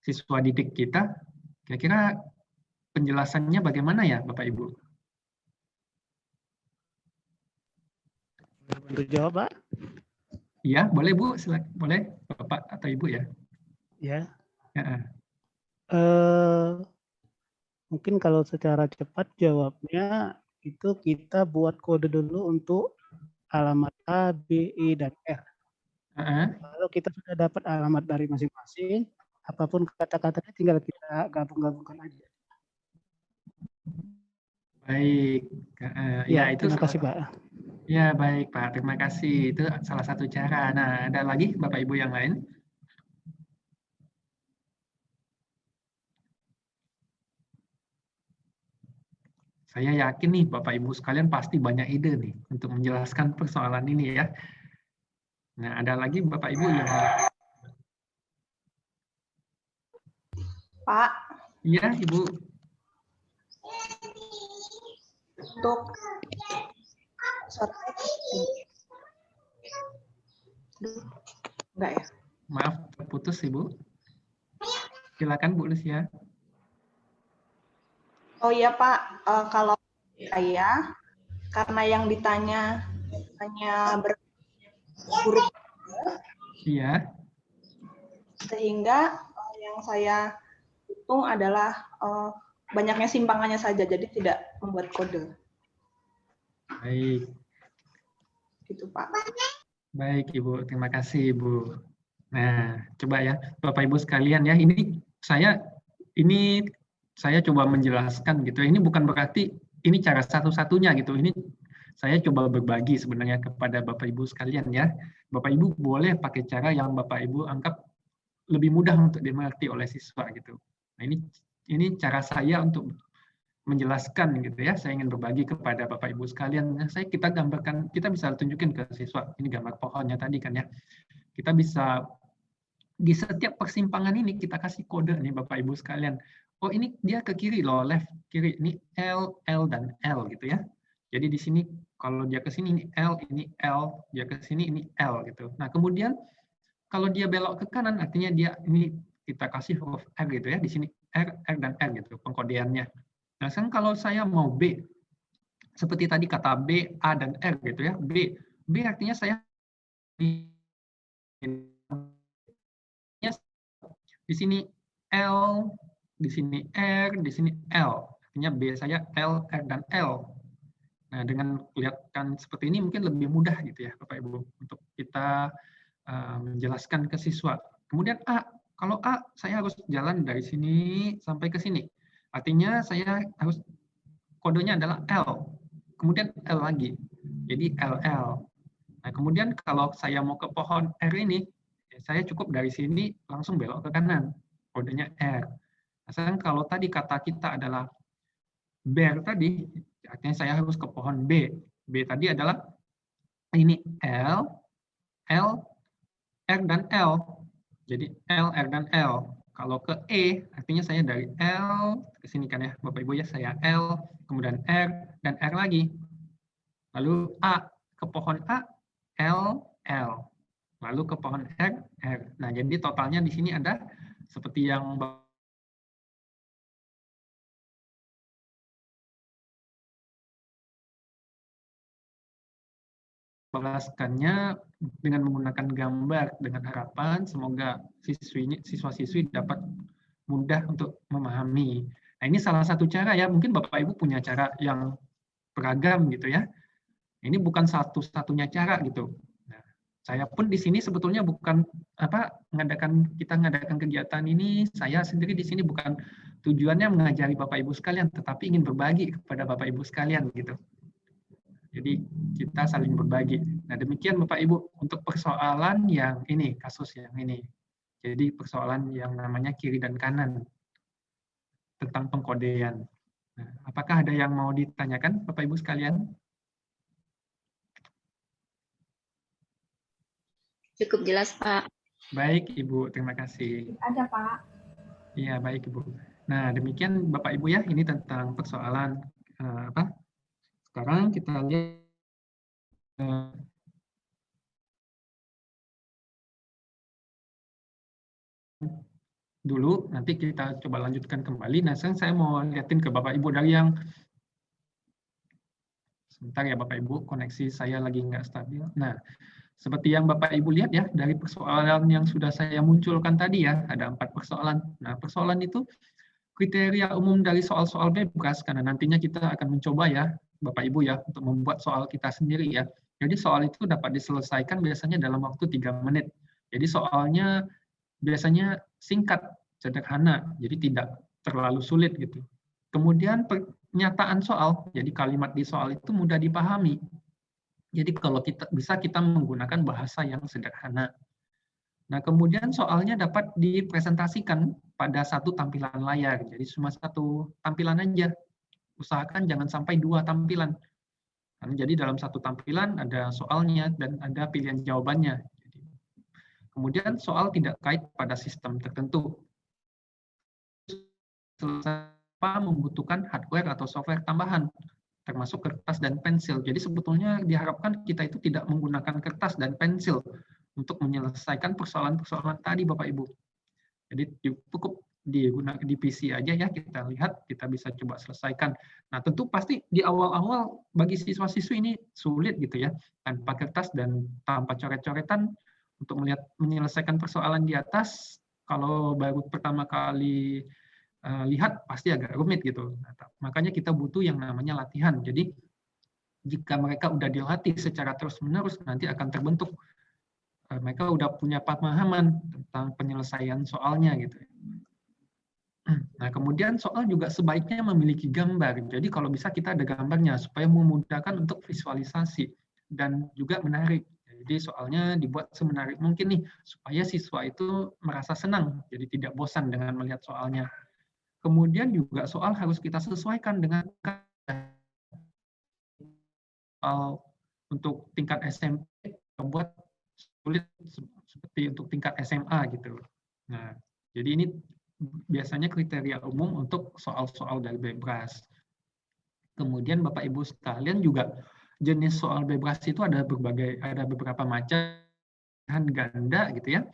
siswa didik kita. Kira-kira penjelasannya bagaimana ya, Bapak Ibu? Untuk jawab, Pak? Iya, boleh Bu, silakan. Boleh Bapak atau Ibu ya? Ya. Ya. Mungkin kalau secara cepat jawabnya itu kita buat kode dulu untuk alamat A, B, E, dan R. Kalau kita sudah dapat alamat dari masing-masing, apapun kata-katanya tinggal kita gabung-gabungkan aja. Baik. Ya, itu terima kasih Pak. Ya, baik Pak. Terima kasih. Itu salah satu cara. Nah, ada lagi Bapak Ibu yang lain? Saya yakin nih Bapak Ibu sekalian pasti banyak ide nih untuk menjelaskan persoalan ini ya. Nah, ada lagi Bapak Ibu yang... Pak. Iya, Ibu. Untuk enggak ya? Maaf, terputus Ibu. Silakan Bu Lucia. Oh iya Pak, kalau saya karena yang ditanya hanya berhuruf, iya, sehingga yang saya hitung adalah banyaknya simpangannya saja, jadi tidak membuat kode. Baik. Gitu Pak. Baik Ibu, terima kasih Ibu. Nah, coba ya Bapak Ibu sekalian ya, ini saya coba menjelaskan gitu. Ini bukan berarti ini cara satu-satunya gitu. Ini saya coba berbagi sebenarnya kepada Bapak Ibu sekalian ya. Bapak Ibu boleh pakai cara yang Bapak Ibu anggap lebih mudah untuk dimengerti oleh siswa gitu. Nah, ini cara saya untuk menjelaskan gitu ya. Saya ingin berbagi kepada Bapak Ibu sekalian. Nah, kita gambarkan, kita bisa tunjukin ke siswa. Ini gambar pohonnya tadi kan ya. Kita bisa di setiap persimpangan ini kita kasih kode nih Bapak Ibu sekalian. Oh, ini dia ke kiri loh, left kiri. Ini L, L dan L gitu ya. Jadi di sini kalau dia ke sini ini L, dia ke sini ini L gitu. Nah, kemudian kalau dia belok ke kanan artinya dia ini kita kasih huruf R gitu ya. Di sini R, R dan R gitu pengkodeannya. Nah, sekarang kalau saya mau B, seperti tadi kata B, A dan R gitu ya. B artinya saya di sini L, di sini R, di sini L. Artinya B saya L, R, dan L. Nah, dengan kelihatan seperti ini mungkin lebih mudah gitu ya Bapak Ibu untuk kita menjelaskan ke siswa. Kemudian A, kalau A saya harus jalan dari sini sampai ke sini. Artinya saya harus kodenya adalah L. Kemudian L lagi. Jadi LL. Nah, kemudian kalau saya mau ke pohon R ini, saya cukup dari sini langsung belok ke kanan. Kodenya R. Nah, sekarang kalau tadi kata kita adalah bear tadi, artinya saya harus ke pohon B. B tadi adalah ini L, L, R, dan L. Jadi L, R, dan L. Kalau ke E, artinya saya dari L ke sini kan ya, Bapak Ibu ya, saya L, kemudian R, dan R lagi. Lalu A, ke pohon A, L, L. Lalu ke pohon R, R. Nah, jadi totalnya di sini ada seperti yang menjelaskannya dengan menggunakan gambar dengan harapan semoga siswa-siswi dapat mudah untuk memahami. Nah, ini salah satu cara ya, mungkin Bapak Ibu punya cara yang beragam gitu ya. Ini bukan satu-satunya cara gitu. Nah, saya pun di sini sebetulnya bukan kita ngadakan kegiatan ini, saya sendiri di sini bukan tujuannya mengajari Bapak Ibu sekalian, tetapi ingin berbagi kepada Bapak Ibu sekalian gitu. Jadi kita saling berbagi. Nah, demikian Bapak Ibu untuk persoalan yang ini, kasus yang ini. Jadi persoalan yang namanya kiri dan kanan tentang pengkodean. Nah, apakah ada yang mau ditanyakan Bapak Ibu sekalian? Cukup jelas, Pak. Baik, Ibu. Terima kasih. Ada, Pak. Iya, baik, Ibu. Nah, demikian Bapak Ibu ya, ini tentang persoalan Sekarang kita lihat dulu, nanti kita coba lanjutkan kembali. Nah, sekarang saya mau lihatin ke Bapak Ibu dari yang sebentar ya Bapak Ibu, koneksi saya lagi nggak stabil. Nah, seperti yang Bapak Ibu lihat ya, dari persoalan yang sudah saya munculkan tadi ya, ada 4 persoalan. Nah, persoalan itu kriteria umum dari soal-soal bebas, karena nantinya kita akan mencoba ya, Bapak Ibu ya, untuk membuat soal kita sendiri ya. Jadi soal itu dapat diselesaikan biasanya dalam waktu 3 menit. Jadi soalnya biasanya singkat, sederhana, jadi tidak terlalu sulit gitu. Kemudian pernyataan soal, jadi kalimat di soal itu mudah dipahami. Jadi kalau kita menggunakan bahasa yang sederhana. Nah, kemudian soalnya dapat dipresentasikan pada satu tampilan layar. Jadi cuma satu tampilan aja. Usahakan jangan sampai 2 tampilan. Jadi dalam satu tampilan ada soalnya dan ada pilihan jawabannya. Kemudian soal tidak kait pada sistem tertentu. Membutuhkan hardware atau software tambahan, termasuk kertas dan pensil. Jadi sebetulnya diharapkan kita itu tidak menggunakan kertas dan pensil untuk menyelesaikan persoalan-persoalan tadi, Bapak Ibu. Jadi cukup digunakan di PC aja ya, kita lihat, kita bisa coba selesaikan. Nah, tentu pasti di awal-awal bagi siswa-siswi ini sulit gitu ya, tanpa kertas dan tanpa coret-coretan untuk menyelesaikan persoalan di atas. Kalau baru pertama kali lihat pasti agak rumit gitu. Nah, makanya kita butuh yang namanya latihan. Jadi jika mereka udah dilatih secara terus-menerus, nanti akan terbentuk. Mereka udah punya pemahaman tentang penyelesaian soalnya gitu. Nah, kemudian soal juga sebaiknya memiliki gambar. Jadi kalau bisa kita ada gambarnya supaya memudahkan untuk visualisasi dan juga menarik. Jadi soalnya dibuat semenarik mungkin nih supaya siswa itu merasa senang, jadi tidak bosan dengan melihat soalnya. Kemudian juga soal harus kita sesuaikan dengan soal untuk tingkat SMP membuat sulit seperti untuk tingkat SMA gitu. Nah, jadi ini biasanya kriteria umum untuk soal-soal dari bebas. Kemudian Bapak Ibu sekalian juga jenis soal bebas itu ada beberapa macam, ganda gitu ya.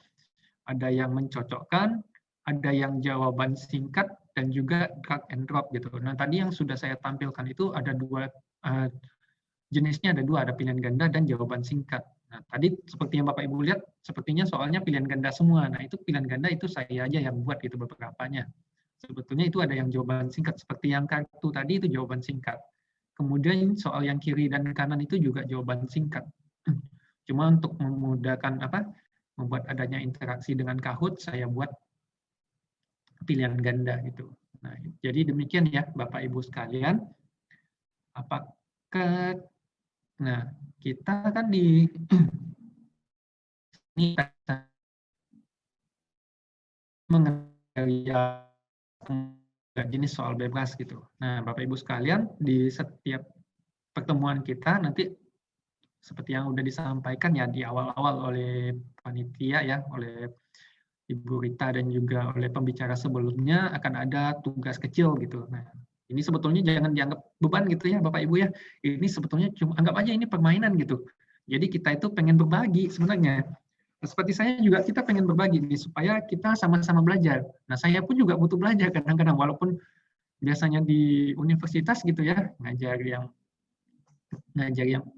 Ada yang mencocokkan, ada yang jawaban singkat, dan juga drag and drop gitu. Nah, tadi yang sudah saya tampilkan itu ada 2 jenisnya, ada 2, ada pilihan ganda dan jawaban singkat. Nah, tadi seperti yang Bapak Ibu lihat, sepertinya soalnya pilihan ganda semua. Nah, itu pilihan ganda itu saya aja yang buat gitu beberapanya. Sebetulnya itu ada yang jawaban singkat, seperti yang kartu tadi itu jawaban singkat. Kemudian soal yang kiri dan kanan itu juga jawaban singkat. Cuma untuk memudahkan membuat adanya interaksi dengan Kahoot, saya buat pilihan ganda gitu. Nah, jadi demikian ya Bapak Ibu sekalian. Apakah kita kan di ini mengenai jenis soal bebas gitu. Nah, Bapak Ibu sekalian, di setiap pertemuan kita nanti seperti yang sudah disampaikan ya di awal-awal oleh panitia ya, oleh Ibu Rita dan juga oleh pembicara sebelumnya akan ada tugas kecil gitu. Nah, ini sebetulnya jangan dianggap beban gitu ya Bapak Ibu ya. Ini sebetulnya cuma anggap aja ini permainan gitu. Jadi kita itu pengen berbagi sebenarnya. Seperti saya juga kita pengen berbagi nih supaya kita sama-sama belajar. Nah, saya pun juga butuh belajar kadang-kadang walaupun biasanya di universitas gitu ya, ngajar yang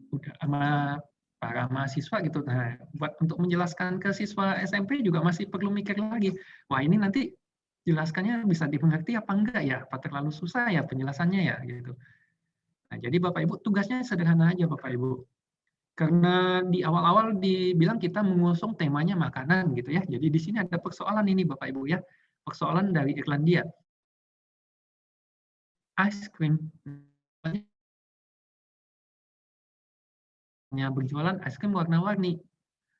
udah sama para mahasiswa gitu. Nah, untuk menjelaskan ke siswa SMP juga masih perlu mikir lagi. Wah, ini nanti jelaskannya bisa dimengerti apa enggak ya? Apa terlalu susah ya penjelasannya ya gitu. Nah, jadi Bapak Ibu tugasnya sederhana aja Bapak Ibu. Karena di awal-awal dibilang kita mengusung temanya makanan gitu ya. Jadi di sini ada persoalan ini Bapak Ibu ya. Persoalan dari Irlandia. Ice cream berjualan es krim warna-warni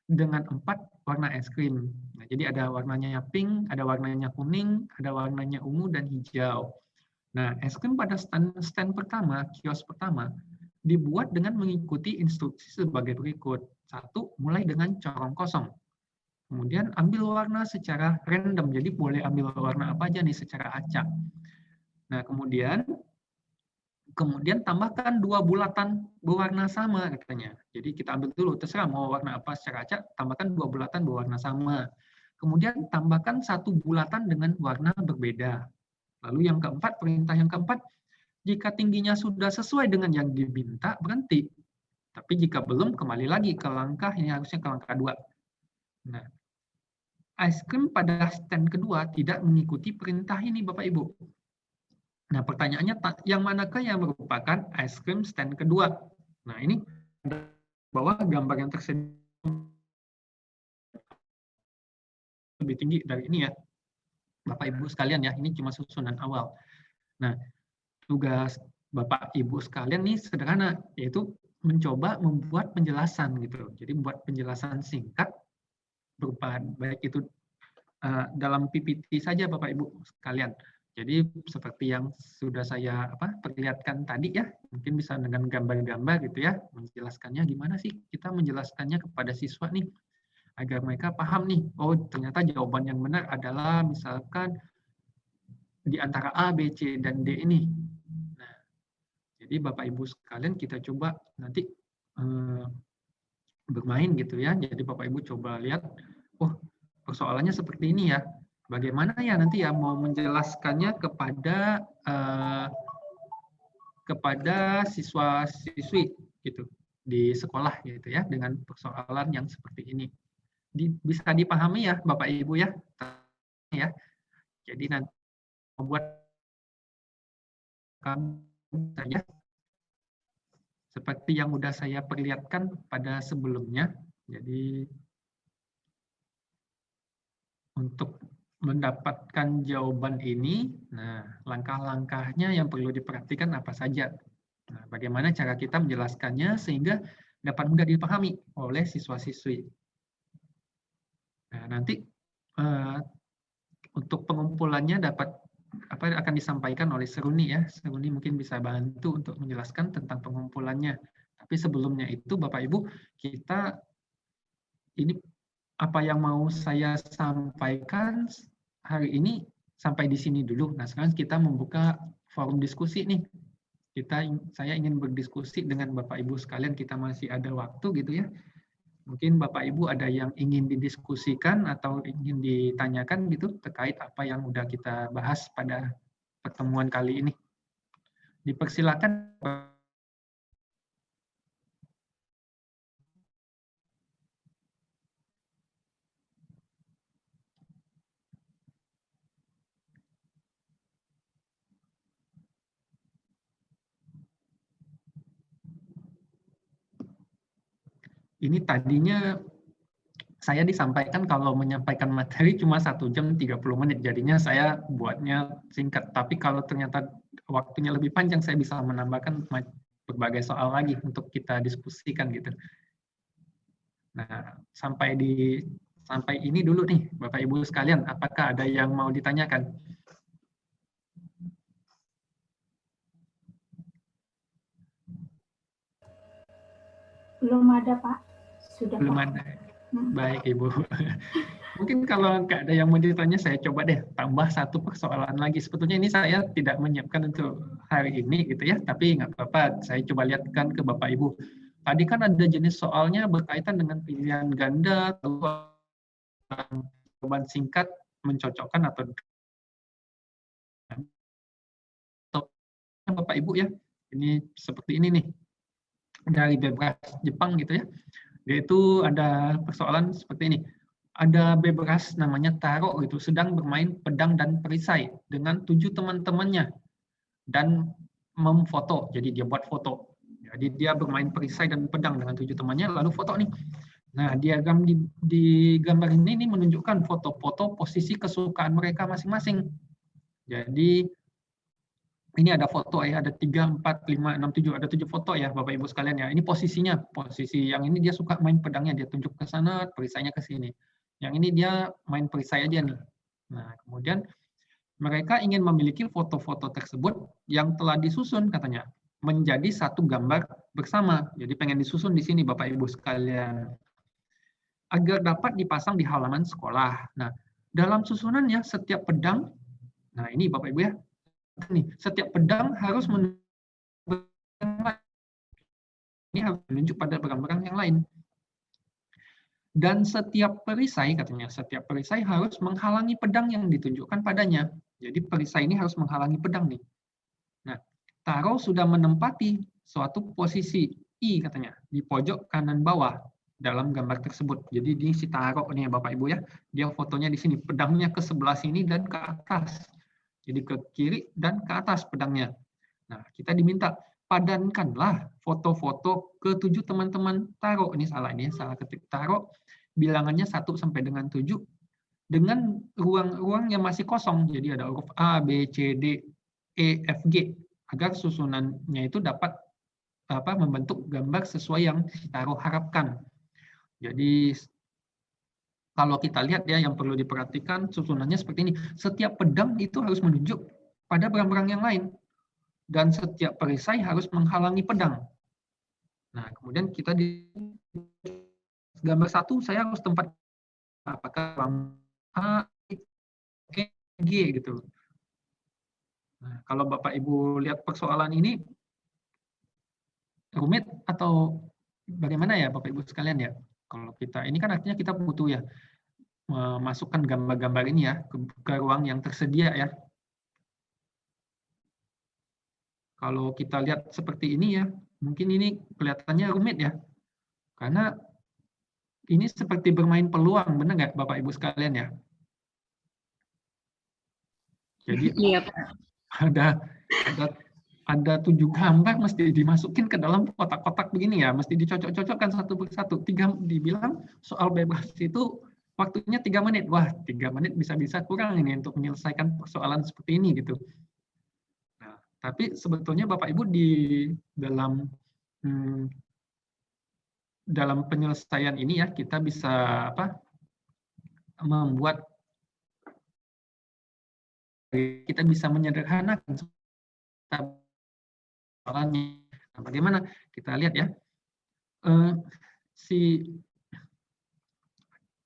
dengan 4 warna es krim. Nah, jadi ada warnanya pink, ada warnanya kuning, ada warnanya ungu dan hijau. Nah, es krim pada stand pertama, kios pertama, dibuat dengan mengikuti instruksi sebagai berikut. 1, mulai dengan corong kosong. Kemudian ambil warna secara random, jadi boleh ambil warna apa aja nih secara acak. Nah, kemudian tambahkan 2 bulatan berwarna sama katanya. Jadi kita ambil dulu, terserah mau warna apa secara acak, tambahkan 2 bulatan berwarna sama. Kemudian tambahkan 1 bulatan dengan warna berbeda. Lalu yang keempat, perintah yang keempat, jika tingginya sudah sesuai dengan yang diminta, berhenti. Tapi jika belum, kembali lagi ke langkah, ini harusnya ke langkah 2. Nah, es krim pada stand kedua tidak mengikuti perintah ini Bapak Ibu. Nah, pertanyaannya, yang manakah yang merupakan es krim stand kedua? Nah, ini bawah gambar yang tersedia lebih tinggi dari ini ya. Bapak Ibu sekalian ya, ini cuma susunan awal. Nah, tugas Bapak Ibu sekalian nih sederhana, yaitu mencoba membuat penjelasan gitu. Jadi membuat penjelasan singkat berupa baik itu dalam PPT saja Bapak Ibu sekalian. Jadi seperti yang sudah saya perlihatkan tadi ya, mungkin bisa dengan gambar-gambar gitu ya, menjelaskannya gimana sih kita menjelaskannya kepada siswa nih, agar mereka paham nih, oh ternyata jawaban yang benar adalah misalkan di antara A, B, C, dan D ini. Nah, jadi Bapak Ibu sekalian kita coba nanti bermain gitu ya, jadi Bapak Ibu coba lihat, oh persoalannya seperti ini ya, bagaimana ya nanti ya mau menjelaskannya kepada siswa-siswi gitu di sekolah gitu ya dengan persoalan yang seperti ini. Bisa dipahami ya Bapak Ibu ya. Jadi nanti membuat saja seperti yang sudah saya perlihatkan pada sebelumnya. Jadi untuk mendapatkan jawaban ini, nah langkah-langkahnya yang perlu diperhatikan apa saja. Nah, bagaimana cara kita menjelaskannya sehingga dapat mudah dipahami oleh siswa-siswi. Nah, nanti untuk pengumpulannya akan disampaikan oleh Seruni ya. Seruni mungkin bisa bantu untuk menjelaskan tentang pengumpulannya. Tapi sebelumnya itu Bapak Ibu, kita ini apa yang mau saya sampaikan hari ini sampai di sini dulu. Nah, sekarang kita membuka forum diskusi nih. Saya ingin berdiskusi dengan Bapak Ibu sekalian, kita masih ada waktu gitu ya. Mungkin Bapak Ibu ada yang ingin didiskusikan atau ingin ditanyakan gitu terkait apa yang udah kita bahas pada pertemuan kali ini. Dipersilakan. Ini tadinya saya disampaikan kalau menyampaikan materi cuma 1 jam 30 menit, jadinya saya buatnya singkat. Tapi kalau ternyata waktunya lebih panjang, saya bisa menambahkan berbagai soal lagi untuk kita diskusikan gitu. Nah, sampai ini dulu nih, Bapak Ibu sekalian, apakah ada yang mau ditanyakan? Belum ada, Pak. Sudah, belum Pak. ada. Baik, Ibu. Mungkin kalau nggak ada yang mau ditanya, saya coba deh tambah 1 persoalan lagi. Sebetulnya ini saya tidak menyiapkan untuk hari ini gitu ya, tapi nggak apa-apa. Saya coba lihatkan ke Bapak Ibu. Tadi kan ada jenis soalnya berkaitan dengan pilihan ganda, jawaban singkat, mencocokkan atau Bapak Ibu ya. Ini seperti ini nih. Dari Bebras Jepang gitu ya. Yaitu ada persoalan seperti ini. Ada bebras namanya Taro gitu, sedang bermain pedang dan perisai dengan 7 teman-temannya dan memfoto. Jadi dia buat foto. Jadi dia bermain perisai dan pedang dengan 7 temannya lalu foto nih. Nah, diagram di gambar ini menunjukkan foto-foto posisi kesukaan mereka masing-masing. Jadi ini ada foto ya, ada 3, 4, 5, 6, 7, ada 7 foto ya Bapak Ibu sekalian ya. Ini posisinya, posisi yang ini dia suka main pedangnya, dia tunjuk ke sana, perisainya ke sini. Yang ini dia main perisai aja nih. Nah, kemudian mereka ingin memiliki foto-foto tersebut yang telah disusun katanya menjadi satu gambar bersama. Jadi pengen disusun di sini Bapak Ibu sekalian. Agar dapat dipasang di halaman sekolah. Nah, dalam susunannya setiap pedang, nah ini Bapak Ibu ya, nih, setiap pedang harus ini harus menunjuk pada barang-barang yang lain. Dan setiap perisai, katanya, setiap perisai harus menghalangi pedang yang ditunjukkan padanya. Jadi perisai ini harus menghalangi pedang nih. Nah, Taro sudah menempati suatu posisi I katanya di pojok kanan bawah dalam gambar tersebut. Jadi di si Taro nih Bapak Ibu ya, dia fotonya di sini, pedangnya ke sebelah sini dan ke atas. Jadi ke kiri dan ke atas pedangnya. Nah, kita diminta padankanlah foto-foto ke 7 teman-teman Taro. Ini salah ketik Taro. Bilangannya 1 sampai dengan 7 dengan ruang-ruang yang masih kosong. Jadi ada huruf A, B, C, D, E, F, G agar susunannya itu dapat membentuk gambar sesuai yang Taro harapkan. Jadi kalau kita lihat ya, yang perlu diperhatikan susunannya seperti ini. Setiap pedang itu harus menunjuk pada barang-barang yang lain. Dan setiap perisai harus menghalangi pedang. Nah, kemudian kita di gambar 1, saya harus tempat apakah A, E, G gitu. Nah, kalau Bapak Ibu lihat persoalan ini, rumit atau bagaimana ya Bapak Ibu sekalian ya? Kalau kita, ini kan artinya kita butuh ya, memasukkan gambar-gambar ini ya ke ruang yang tersedia ya. Kalau kita lihat seperti ini ya, mungkin ini kelihatannya rumit ya. Karena ini seperti bermain peluang, benar nggak Bapak Ibu sekalian ya? Jadi Iya, Pak. ada 7 gambar mesti dimasukin ke dalam kotak-kotak begini ya, mesti dicocok-cocokkan satu persatu. 3 dibilang soal bebas itu waktunya 3 menit. Wah, 3 menit bisa-bisa kurang ini untuk menyelesaikan persoalan seperti ini gitu. Nah, tapi sebetulnya Bapak Ibu di dalam penyelesaian ini ya, kita bisa membuat, kita bisa menyederhanakan soalnya. Nah, bagaimana? Kita lihat ya.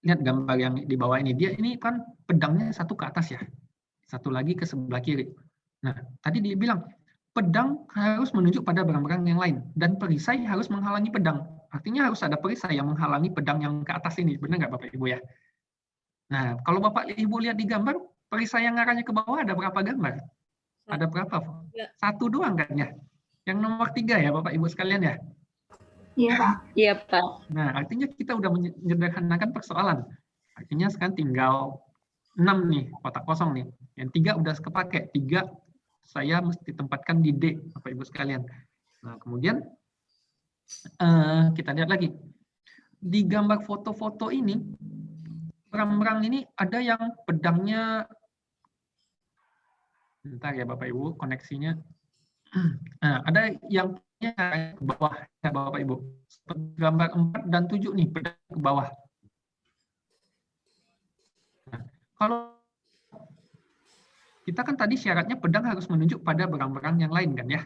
Lihat gambar yang di bawah ini. Dia ini kan pedangnya 1 ke atas ya. 1 lagi ke sebelah kiri. Nah, tadi dia bilang pedang harus menunjuk pada barang-barang yang lain dan perisai harus menghalangi pedang. Artinya harus ada perisai yang menghalangi pedang yang ke atas ini. Benar nggak Bapak Ibu ya? Nah, kalau Bapak Ibu lihat di gambar, perisai yang arahnya ke bawah ada berapa gambar? Ada berapa? 1 doang kan ya? Yang nomor 3 ya Bapak Ibu sekalian ya? Iya, Pak. Iya, Pak. Nah, artinya kita udah menyederhanakan persoalan. Artinya sekarang tinggal 6 nih, kotak kosong nih. Yang 3 udah kepake. 3 saya mesti tempatkan di D, Bapak Ibu sekalian. Nah, kemudian kita lihat lagi. Di gambar foto-foto ini, barang-barang ini ada yang pedangnya, bentar ya Bapak Ibu, koneksinya. Nah, ada yang ke bawah ya Bapak Ibu. Gambar 4 dan 7 nih, pedang ke bawah. Nah, kalau kita kan tadi syaratnya pedang harus menunjuk pada barang-barang yang lain kan ya.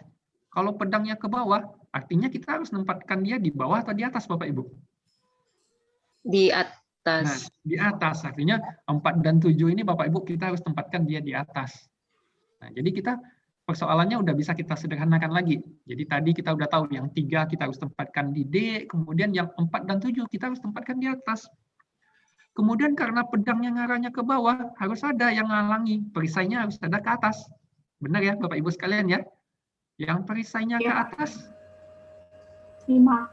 Kalau pedangnya ke bawah, artinya kita harus menempatkan dia di bawah atau di atas Bapak Ibu? Di Nah, atas. di atas. Artinya 4 dan 7 ini Bapak Ibu kita harus tempatkan dia di atas. Nah, jadi kita persoalannya udah bisa kita sederhanakan lagi. Jadi tadi kita udah tahu yang 3 kita harus tempatkan di D, kemudian yang 4 dan 7 kita harus tempatkan di atas. Kemudian karena pedang yang arahnya ke bawah, harus ada yang ngalangi. Perisainya harus ada ke atas. Benar ya Bapak Ibu sekalian ya? Yang perisainya ke atas, 5.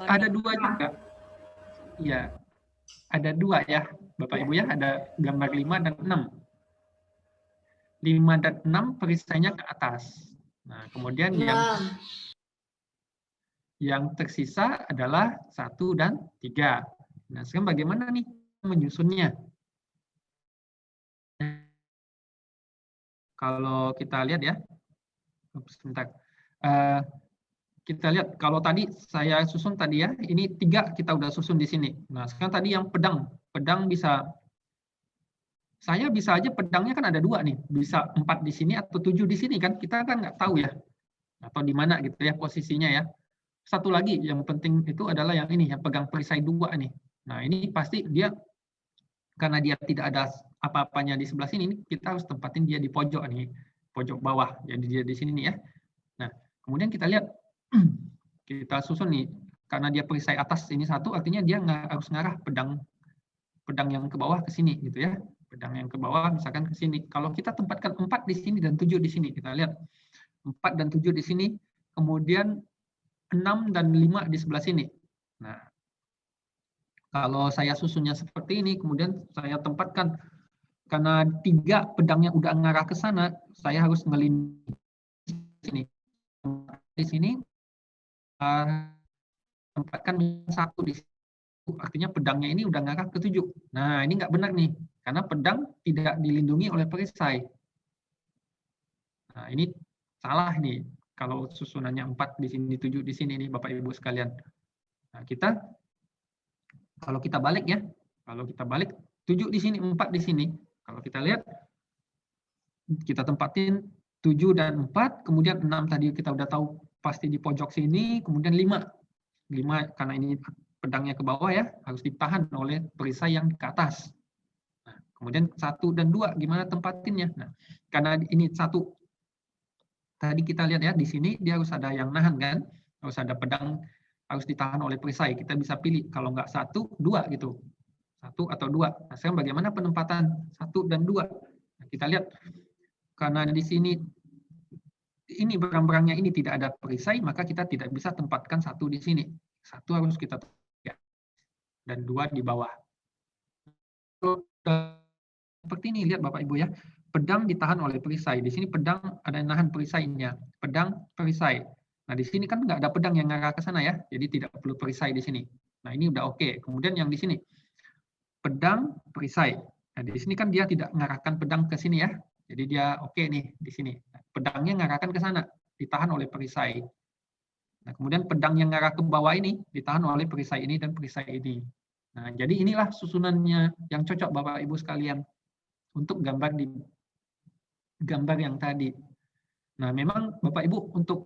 ada 2 juga. ya ada 2 ya, Bapak Ibu ya, ada gambar 5 dan 6. 5 dan 6 perisainya ke atas. Nah, kemudian yang tersisa adalah 1 dan 3. Nah, sekarang bagaimana nih menyusunnya? Kalau kita lihat ya, sebentar. Kita lihat, kalau tadi saya susun tadi ya, ini 3 kita udah susun di sini. Nah, sekarang tadi yang pedang bisa, saya bisa aja pedangnya kan ada 2 nih, bisa 4 di sini atau 7 di sini kan, kita kan nggak tahu ya, atau di mana gitu ya posisinya ya. Satu lagi yang penting itu adalah yang ini, yang pegang perisai 2 nih. Nah, ini pasti dia, karena dia tidak ada apa-apanya di sebelah sini, kita harus tempatin dia di pojok nih, pojok bawah. Jadi dia di sini nih ya. Nah, kemudian kita lihat, kita susun nih, karena dia perisai atas ini 1, artinya dia harus ngarah pedang yang ke bawah ke sini gitu ya. Pedang yang ke bawah misalkan ke sini. Kalau kita tempatkan 4 di sini dan 7 di sini, kita lihat 4 dan 7 di sini, kemudian 6 dan 5 di sebelah sini. Nah, kalau saya susunnya seperti ini, kemudian saya tempatkan, karena 3 pedangnya udah ngarah ke sana, saya harus ngelindungi sini. Di sini, tempatkan 1 di sini. Artinya pedangnya ini udah ngarah ke 7. Nah, ini nggak benar nih, karena pedang tidak dilindungi oleh perisai. Nah, ini salah nih. Kalau susunannya 4 di sini, 7 di sini nih Bapak Ibu sekalian. Nah, kalau kita balik ya, 7 di sini, 4 di sini. Kalau kita lihat, kita tempatin 7 dan 4, kemudian 6 tadi kita udah tahu pasti di pojok sini, kemudian 5. 5 karena ini pedangnya ke bawah ya, harus ditahan oleh perisai yang ke atas. Nah, kemudian 1 dan 2 gimana tempatinnya? Nah, karena ini 1 tadi kita lihat ya, di sini dia harus ada yang nahan kan, harus ada pedang, harus ditahan oleh perisai. Kita bisa pilih, kalau nggak 1, 2 gitu. 1 atau 2. Nah, sekarang bagaimana penempatan 1 dan 2? Nah, kita lihat, karena di sini, ini berang-berangnya ini tidak ada perisai, maka kita tidak bisa tempatkan 1 di sini. 1 harus kita tempatkan, dan 2 di bawah. Seperti ini, lihat Bapak Ibu ya. Pedang ditahan oleh perisai. Di sini pedang ada yang nahan perisainya. Pedang, perisai. Nah, di sini kan nggak ada pedang yang ngarah ke sana ya. Jadi tidak perlu perisai di sini. Nah, ini udah oke. Kemudian yang di sini, pedang, perisai. Nah, di sini kan dia tidak mengarahkan pedang ke sini ya. Jadi dia oke nih di sini. Pedangnya ngarahkan ke sana, ditahan oleh perisai. Nah, kemudian pedang yang ngarah ke bawah ini ditahan oleh perisai ini dan perisai ini. Nah, jadi inilah susunannya yang cocok Bapak Ibu sekalian untuk gambar di gambar yang tadi. Nah, memang Bapak Ibu untuk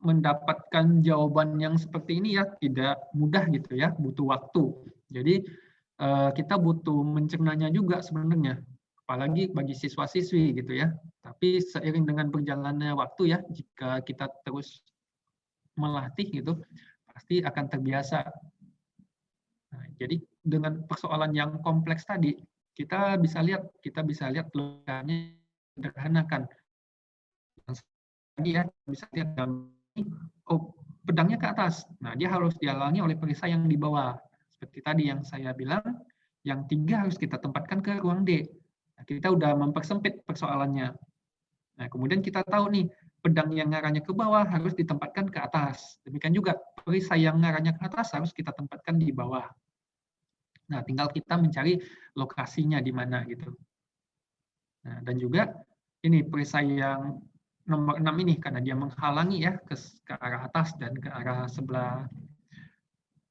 mendapatkan jawaban yang seperti ini ya tidak mudah gitu ya, butuh waktu. Jadi kita butuh mencernanya juga sebenarnya, apalagi bagi siswa-siswi gitu ya. Tapi seiring dengan berjalannya waktu ya, jika kita terus melatih gitu, pasti akan terbiasa. Nah, jadi dengan persoalan yang kompleks tadi, kita bisa lihat logikanya sederhanakan. Tadi ya bisa lihat oh, pedangnya ke atas. Nah, dia harus dihalangi oleh perisai yang di bawah. Seperti tadi yang saya bilang, yang 3 harus kita tempatkan ke ruang D. Nah, kita udah mempersempit persoalannya. Nah, kemudian kita tahu nih, pedang yang ngarahnya ke bawah harus ditempatkan ke atas. Demikian juga perisai yang ngarahnya ke atas harus kita tempatkan di bawah. Nah, tinggal kita mencari lokasinya di mana gitu. Nah, dan juga ini perisai yang nomor 6 ini, karena dia menghalangi ya ke arah atas dan ke arah sebelah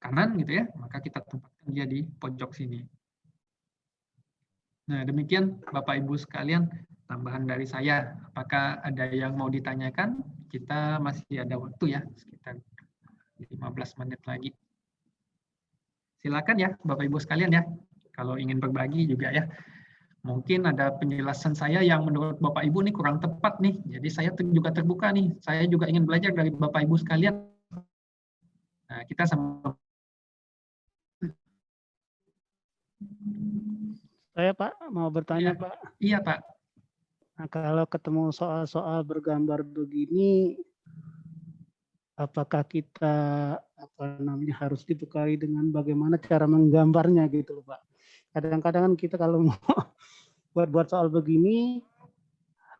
kanan gitu ya, maka kita tempatkan dia di pojok sini. Nah, demikian Bapak Ibu sekalian tambahan dari saya. Apakah ada yang mau ditanyakan? Kita masih ada waktu ya, sekitar 15 menit lagi. Silakan ya Bapak Ibu sekalian ya, kalau ingin berbagi juga ya. Mungkin ada penjelasan saya yang menurut Bapak Ibu nih kurang tepat nih. Jadi saya juga terbuka nih. Saya juga ingin belajar dari Bapak Ibu sekalian. Nah, kita sama. Saya Pak mau bertanya ya, Pak. Iya Pak. Nah, kalau ketemu soal-soal bergambar begini, apakah kita harus ditukari dengan bagaimana cara menggambarnya gitu loh Pak. Kadang-kadang kan kita kalau mau buat soal begini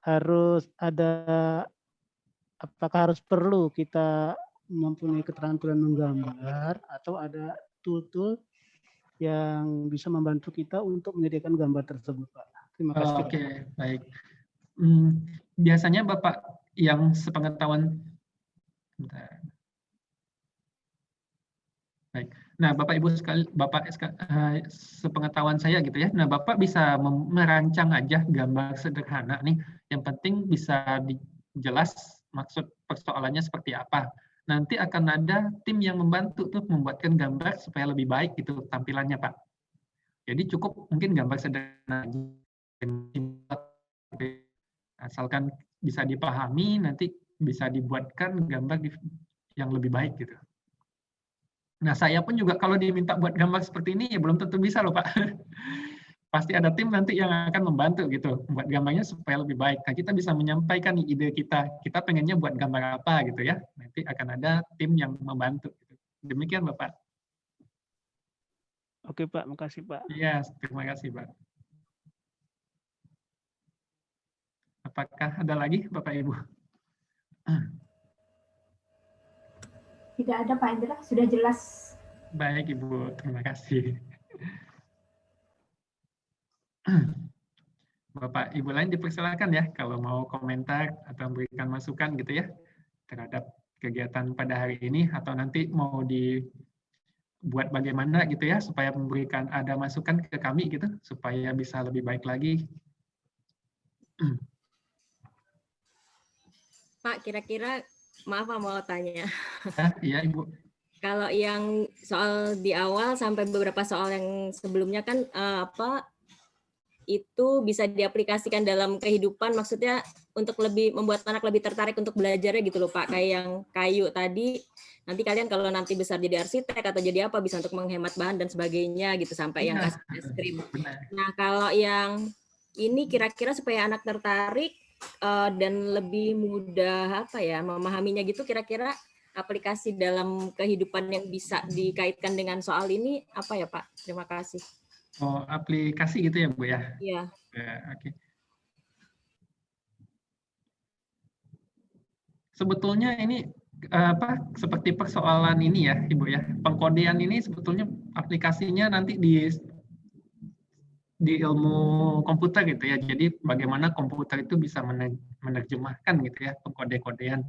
harus ada, apakah harus perlu kita mempunyai keterampilan menggambar atau ada tool-tool yang bisa membantu kita untuk menyediakan gambar tersebut Pak. Terima kasih. Oke, baik. Biasanya Bapak yang sepengetahuan, baik. Nah, Bapak Ibu sekali, sepengetahuan saya gitu ya. Nah, Bapak bisa merancang aja gambar sederhana nih. Yang penting bisa jelas maksud persoalannya seperti apa. Nanti akan ada tim yang membantu tuh membuatkan gambar supaya lebih baik gitu tampilannya, Pak. Jadi cukup mungkin gambar sederhana asalkan bisa dipahami, nanti bisa dibuatkan gambar yang lebih baik gitu. Nah, saya pun juga kalau diminta buat gambar seperti ini ya belum tentu bisa loh Pak. Pasti ada tim nanti yang akan membantu gitu, buat gambarnya supaya lebih baik. Nah, kita bisa menyampaikan ide kita pengennya buat gambar apa gitu ya. Nanti akan ada tim yang membantu. Gitu. Demikian Bapak. Oke Pak, makasih Pak. Iya, terima kasih Pak. Apakah ada lagi Bapak Ibu? Tidak ada Pak Indra, sudah jelas. Baik Ibu, terima kasih. Bapak Ibu lain dipersilakan ya kalau mau komentar atau memberikan masukan gitu ya terhadap kegiatan pada hari ini atau nanti mau dibuat bagaimana gitu ya supaya memberikan ada masukan ke kami gitu supaya bisa lebih baik lagi. Pak, kira-kira maaf mau tanya. Iya Ibu. Kalau yang soal di awal sampai beberapa soal yang sebelumnya kan itu bisa diaplikasikan dalam kehidupan, maksudnya untuk lebih membuat anak lebih tertarik untuk belajarnya gitu loh Pak. Kayak yang kayu tadi, nanti kalian kalau nanti besar jadi arsitek atau jadi apa bisa untuk menghemat bahan dan sebagainya gitu sampai yang kasih es krim. Nah kalau yang ini kira-kira supaya anak tertarik dan lebih mudah memahaminya gitu, kira-kira aplikasi dalam kehidupan yang bisa dikaitkan dengan soal ini apa ya Pak? Terima kasih. Oh, aplikasi gitu ya Bu ya? Iya. Oke. Sebetulnya ini seperti persoalan ini ya Ibu ya. Pengkodean ini sebetulnya aplikasinya nanti di ilmu komputer gitu ya. Jadi bagaimana komputer itu bisa menerjemahkan gitu ya pengkode-kodean.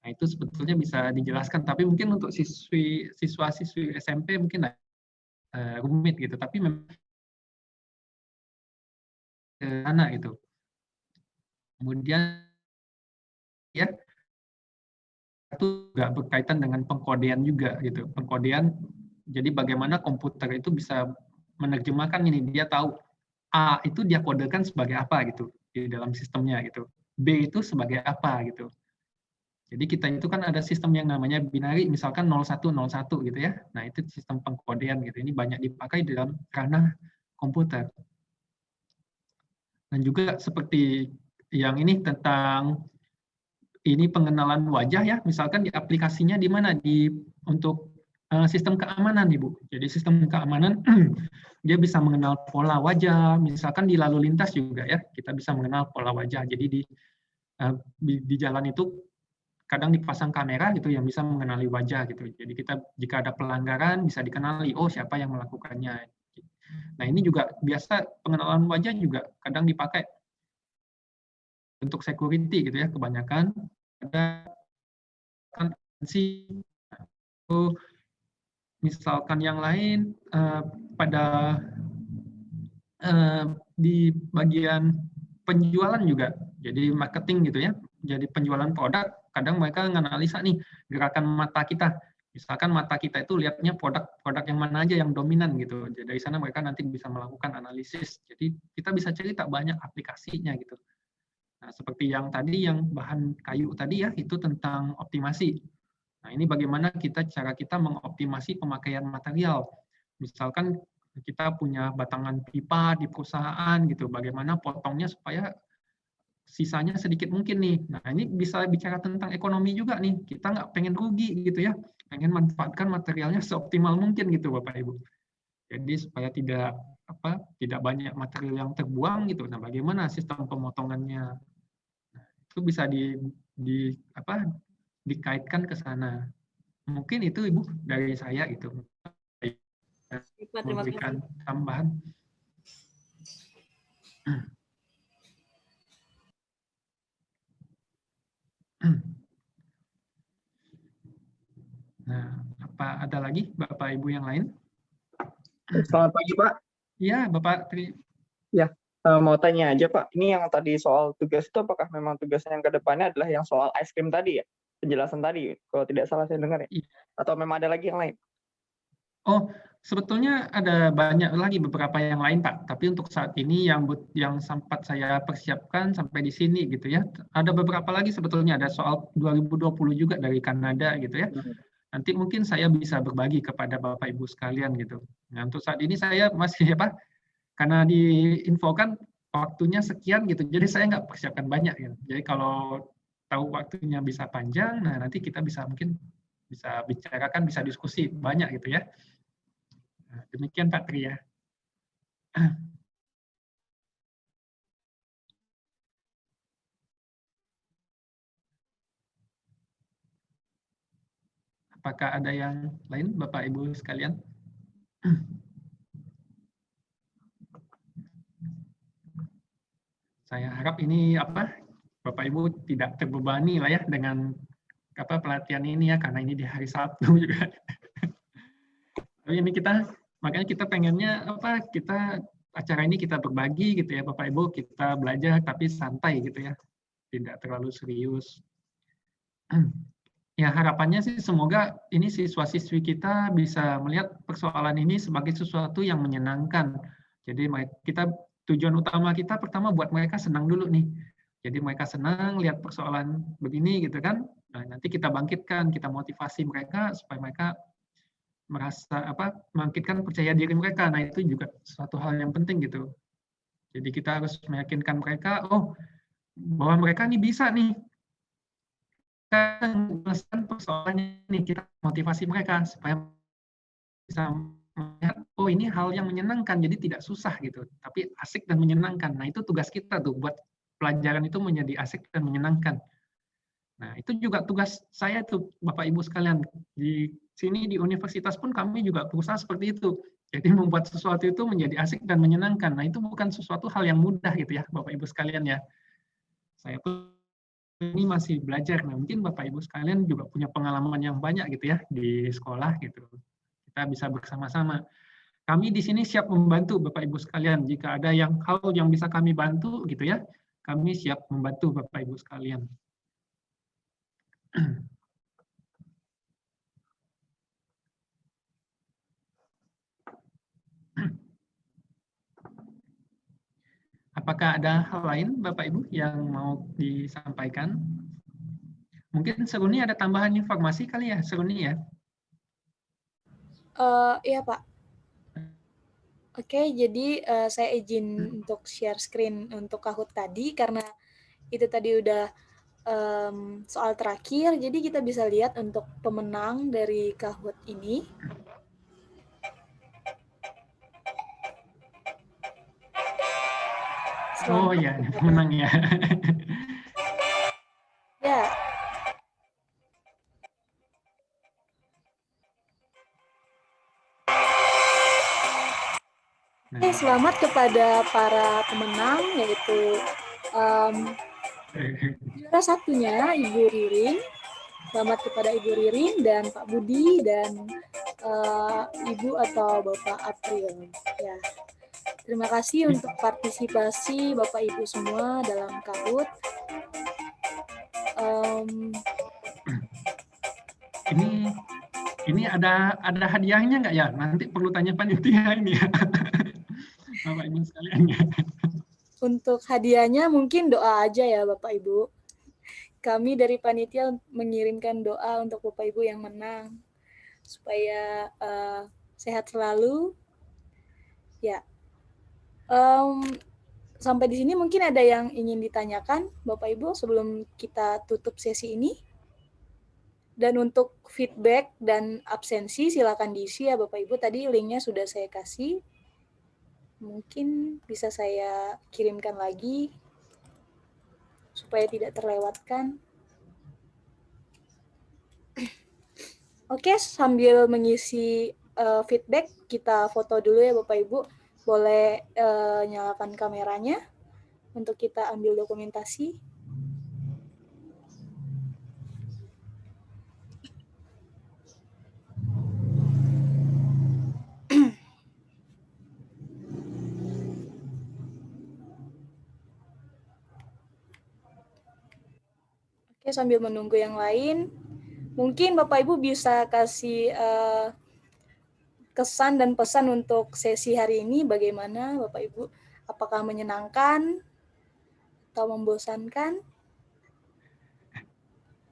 Nah, itu sebetulnya bisa dijelaskan, tapi mungkin untuk siswa-siswi SMP mungkin rumit gitu, tapi memang sana itu. Kemudian ya itu juga berkaitan dengan pengkodean juga gitu. Pengkodean, jadi bagaimana komputer itu bisa menerjemahkan ini, dia tahu A itu dia kodekan sebagai apa gitu di dalam sistemnya gitu. B itu sebagai apa gitu. Jadi kita itu kan ada sistem yang namanya binari, misalkan 0101 gitu ya. Nah, itu sistem pengkodean gitu. Ini banyak dipakai dalam ranah komputer. Dan juga seperti yang ini tentang ini pengenalan wajah ya, misalkan di aplikasinya di mana untuk sistem keamanan Ibu. Jadi sistem keamanan dia bisa mengenal pola wajah, misalkan di lalu lintas juga ya, kita bisa mengenal pola wajah. Jadi di jalan itu kadang dipasang kamera gitu yang bisa mengenali wajah gitu. Jadi kita jika ada pelanggaran bisa dikenali, oh siapa yang melakukannya. Nah, ini juga biasa pengenalan wajah juga kadang dipakai untuk security gitu ya, kebanyakan ada kan misalkan yang lain pada di bagian penjualan juga, jadi marketing gitu ya, jadi penjualan produk, kadang mereka menganalisa nih gerakan mata kita, misalkan mata kita itu lihatnya produk yang mana aja yang dominan gitu, jadi dari sana mereka nanti bisa melakukan analisis, jadi kita bisa cerita banyak aplikasinya gitu. Nah, seperti yang tadi yang bahan kayu tadi ya, itu tentang optimasi. Nah, ini bagaimana cara kita mengoptimasi pemakaian material. Misalkan kita punya batangan pipa di perusahaan gitu, bagaimana potongnya supaya sisanya sedikit mungkin nih. Nah, ini bisa bicara tentang ekonomi juga nih. Kita nggak pengen rugi gitu ya. Pengen manfaatkan materialnya seoptimal mungkin gitu Bapak Ibu. Jadi supaya tidak banyak material yang terbuang gitu. Nah, bagaimana sistem pemotongannya? Nah, itu bisa dikaitkan ke sana. Mungkin itu Ibu dari saya itu. Terima Memberikan kasih. tambahan. Nah, apa ada lagi Bapak Ibu yang lain? Selamat pagi Pak. Iya Bapak Tri. Ya, mau tanya aja Pak, ini yang tadi soal tugas itu apakah memang tugasnya yang ke depannya adalah yang soal es krim tadi ya? Penjelasan tadi, kalau tidak salah saya dengar ya? Iya. Atau memang ada lagi yang lain? Oh, sebetulnya ada banyak lagi beberapa yang lain Pak. Tapi untuk saat ini yang sempat saya persiapkan sampai di sini gitu ya. Ada beberapa lagi sebetulnya, ada soal 2020 juga dari Kanada gitu ya. Nanti mungkin saya bisa berbagi kepada Bapak Ibu sekalian gitu. Nah, untuk saat ini saya masih karena diinfokan waktunya sekian gitu. Jadi saya nggak persiapkan banyak gitu. Jadi kalau tahu waktunya bisa panjang, nah nanti kita mungkin bisa bicarakan, bisa diskusi banyak gitu ya. Nah, demikian Pak Tri ya. Apakah ada yang lain Bapak Ibu sekalian? Saya harap ini Bapak Ibu tidak terbebani lah ya dengan pelatihan ini ya, karena ini di hari Sabtu juga. Tapi ini makanya kita pengennya acara ini kita berbagi gitu ya Bapak Ibu, kita belajar tapi santai gitu ya, tidak terlalu serius. Ya harapannya sih semoga ini siswa-siswi kita bisa melihat persoalan ini sebagai sesuatu yang menyenangkan. Jadi tujuan utama kita pertama buat mereka senang dulu nih. Jadi mereka senang lihat persoalan begini gitu kan. Nah, nanti kita bangkitkan, kita motivasi mereka supaya mereka merasa bangkitkan percaya diri mereka. Nah, itu juga suatu hal yang penting gitu. Jadi kita harus meyakinkan mereka, bahwa mereka nih bisa nih menyelesaikan persoalannya nih, kita motivasi mereka supaya bisa melihat ini hal yang menyenangkan, jadi tidak susah gitu, tapi asik dan menyenangkan. Nah, itu tugas kita tuh buat pelajaran itu menjadi asik dan menyenangkan. Nah, itu juga tugas saya tuh Bapak Ibu sekalian. Di sini di universitas pun kami juga berusaha seperti itu. Jadi membuat sesuatu itu menjadi asik dan menyenangkan. Nah, itu bukan sesuatu hal yang mudah gitu ya Bapak Ibu sekalian ya. Saya pun ini masih belajar. Nah, mungkin Bapak Ibu sekalian juga punya pengalaman yang banyak gitu ya di sekolah gitu. Kita bisa bersama-sama. Kami di sini siap membantu Bapak Ibu sekalian. Jika ada hal yang bisa kami bantu gitu ya, kami siap membantu Bapak Ibu sekalian. Apakah ada hal lain Bapak Ibu yang mau disampaikan? Mungkin Seruni ada tambahan informasi kali ya, Seruni ya? Iya Pak. Oke, jadi saya izin untuk share screen untuk Kahoot tadi, karena itu tadi udah soal terakhir, jadi kita bisa lihat untuk pemenang dari Kahoot ini. Oh ya, pemenang ya. Ya. Oke, selamat kepada para pemenang, yaitu juara satunya Ibu Ririn. Selamat kepada Ibu Ririn dan Pak Budi dan Ibu atau Bapak April. Ya. Terima kasih untuk partisipasi Bapak Ibu semua dalam Kahoot. Ini ada hadiahnya nggak ya? Nanti perlu tanya panitia ini ya. Bapak Ibu sekalian ya. Untuk hadiahnya mungkin doa aja ya Bapak Ibu. Kami dari panitia mengirimkan doa untuk Bapak Ibu yang menang supaya sehat selalu. Ya. sampai di sini mungkin ada yang ingin ditanyakan, Bapak Ibu, sebelum kita tutup sesi ini. Dan untuk feedback dan absensi silakan diisi ya Bapak Ibu. Tadi linknya sudah saya kasih. Mungkin bisa saya kirimkan lagi supaya tidak terlewatkan. Oke, sambil mengisi feedback, kita foto dulu ya Bapak Ibu. Boleh nyalakan kameranya untuk kita ambil dokumentasi. Oke, sambil menunggu yang lain, mungkin Bapak Ibu bisa kasih kesan dan pesan untuk sesi hari ini bagaimana Bapak Ibu? Apakah menyenangkan atau membosankan?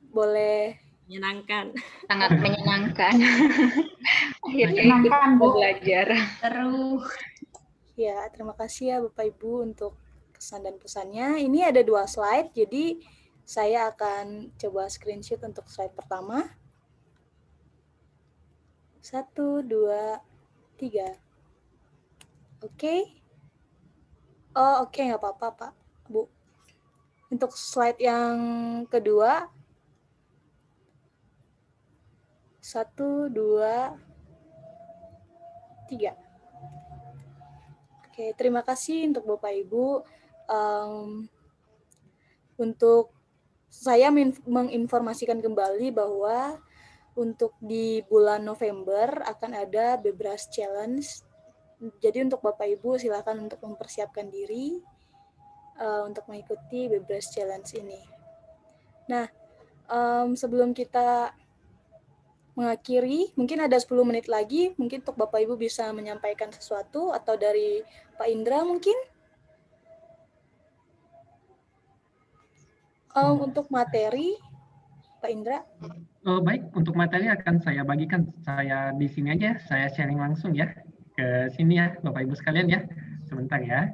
Boleh. Menyenangkan. Sangat menyenangkan. Akhirnya Menyenangkan, ikut Bu. belajar. Seru. Ya, terima kasih ya Bapak Ibu untuk kesan dan pesannya. Ini ada 2 slide, jadi saya akan coba screenshot untuk slide pertama. 1, 2, 3. Oke. Oh, oke, nggak apa-apa, Pak, Bu. Untuk slide yang kedua. 1, 2, 3. Oke, terima kasih untuk Bapak Ibu. Untuk saya menginformasikan kembali bahwa untuk di bulan November akan ada Bebras Challenge. Jadi untuk Bapak Ibu silakan untuk mempersiapkan diri untuk mengikuti Bebras Challenge ini. Nah, sebelum kita mengakhiri, mungkin ada 10 menit lagi, mungkin untuk Bapak Ibu bisa menyampaikan sesuatu, atau dari Pak Indra mungkin. Untuk materi, Pak Indra. Oh, baik, untuk materi akan saya bagikan. Saya di sini aja, saya sharing langsung ya. Ke sini ya, Bapak Ibu sekalian ya. Sebentar ya.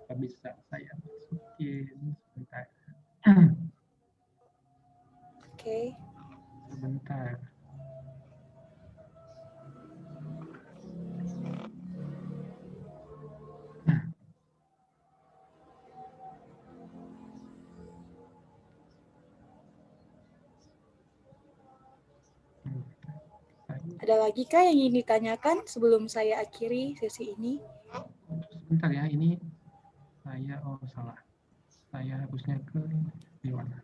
Apa bisa saya masukin? Sebentar. Oke. Sebentar. Ada lagi kah yang ingin ditanyakan sebelum saya akhiri sesi ini? Sebentar ya, ini saya, salah. Saya harusnya ke di mana?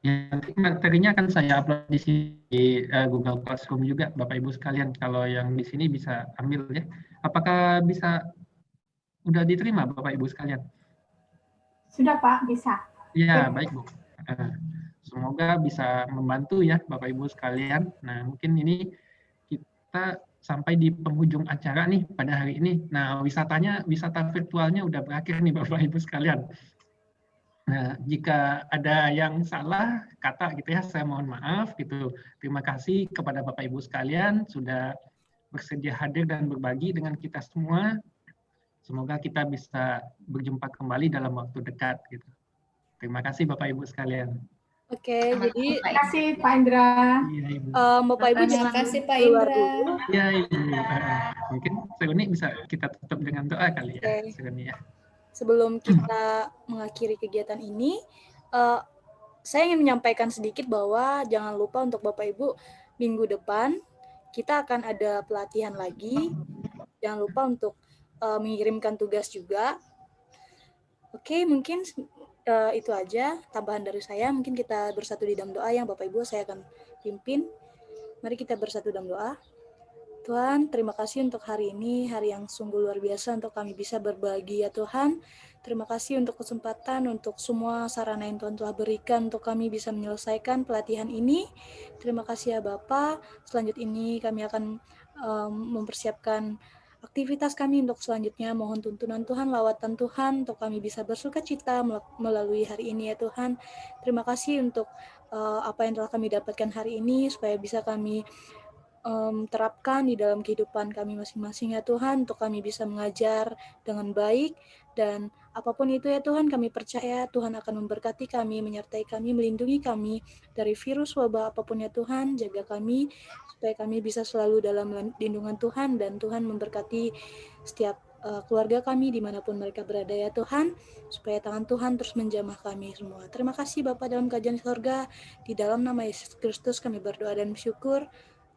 Ya, nanti materinya akan saya upload di sini di Google Classroom juga, Bapak Ibu sekalian. Kalau yang di sini bisa ambil ya. Apakah bisa udah diterima Bapak Ibu sekalian? Sudah Pak, bisa. Ya, baik Bu. Semoga bisa membantu ya Bapak Ibu sekalian. Nah, mungkin ini kita sampai di penghujung acara nih pada hari ini. Nah, wisata virtualnya udah berakhir nih Bapak Ibu sekalian. Nah, jika ada yang salah kata gitu ya, saya mohon maaf gitu. Terima kasih kepada Bapak Ibu sekalian sudah bersedia hadir dan berbagi dengan kita semua. Semoga kita bisa berjumpa kembali dalam waktu dekat gitu. Terima kasih Bapak Ibu sekalian. Oke, jadi terima kasih Pak Indra. Iya, Ibu. Bapak Ibu Terima jangan kasih, Pak keluar Indra. dulu. Ya, Ibu. Mungkin Seruni bisa kita tutup dengan doa kali ya, Oke. Seruni ya. Sebelum kita mengakhiri kegiatan ini, saya ingin menyampaikan sedikit bahwa jangan lupa untuk Bapak Ibu, minggu depan kita akan ada pelatihan lagi. Jangan lupa untuk mengirimkan tugas juga. Oke, mungkin itu aja tambahan dari saya. Mungkin kita bersatu di dalam doa yang Bapak Ibu saya akan pimpin. Mari kita bersatu dalam doa. Tuhan, terima kasih untuk hari ini, hari yang sungguh luar biasa untuk kami bisa berbagi ya Tuhan. Terima kasih untuk kesempatan, untuk semua sarana yang Tuhan telah berikan untuk kami bisa menyelesaikan pelatihan ini. Terima kasih ya Bapak. Selanjutnya ini kami akan mempersiapkan aktivitas kami untuk selanjutnya. Mohon tuntunan Tuhan, lawatan Tuhan, untuk kami bisa bersuka cita melalui hari ini ya Tuhan. Terima kasih untuk apa yang telah kami dapatkan hari ini, supaya bisa kami terapkan di dalam kehidupan kami masing-masing ya Tuhan, untuk kami bisa mengajar dengan baik, dan apapun itu ya Tuhan, kami percaya Tuhan akan memberkati kami, menyertai kami, melindungi kami dari virus wabah apapun ya Tuhan. Jaga kami supaya kami bisa selalu dalam lindungan Tuhan, dan Tuhan memberkati setiap keluarga kami dimanapun mereka berada ya Tuhan, supaya tangan Tuhan terus menjamah kami semua. Terima kasih Bapa dalam kerajaan surga, di dalam nama Yesus Kristus kami berdoa dan bersyukur.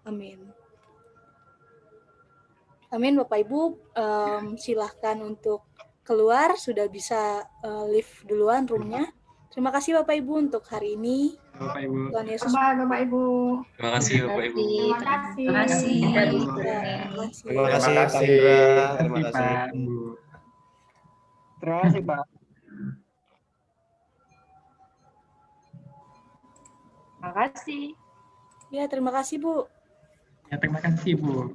Amin. Amin, Bapak Ibu, silahkan untuk keluar, sudah bisa leave duluan roomnya. Terima kasih Bapak Ibu untuk hari ini. Bapak Ibu. Tuhan Yesus. Bye Bapak Ibu. Terima kasih Bapak Ibu. Terima kasih. Terima kasih. Terima kasih Pak Indra. Terima kasih Pak Bu. Terima kasih Pak. Terima kasih. Ya, terima kasih Bu. Ya, terima kasih Bu.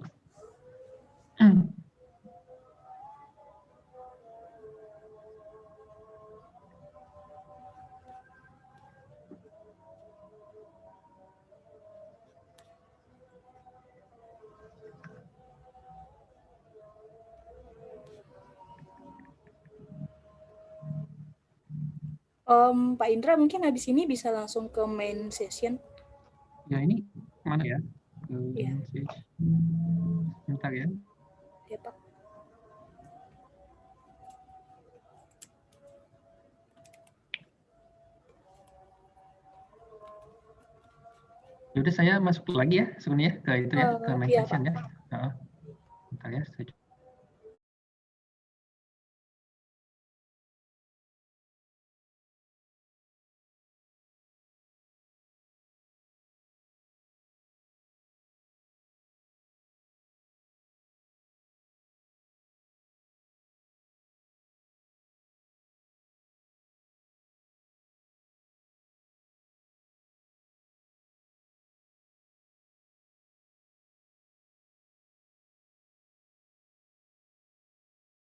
Pak Indra mungkin habis ini bisa langsung ke main session. Ya, ini mana ya? Iya. Bentar ya. Ya Pak. Yaudah saya masuk lagi ya sebenarnya ke itu ya, ke main Iya, session Pak. ya.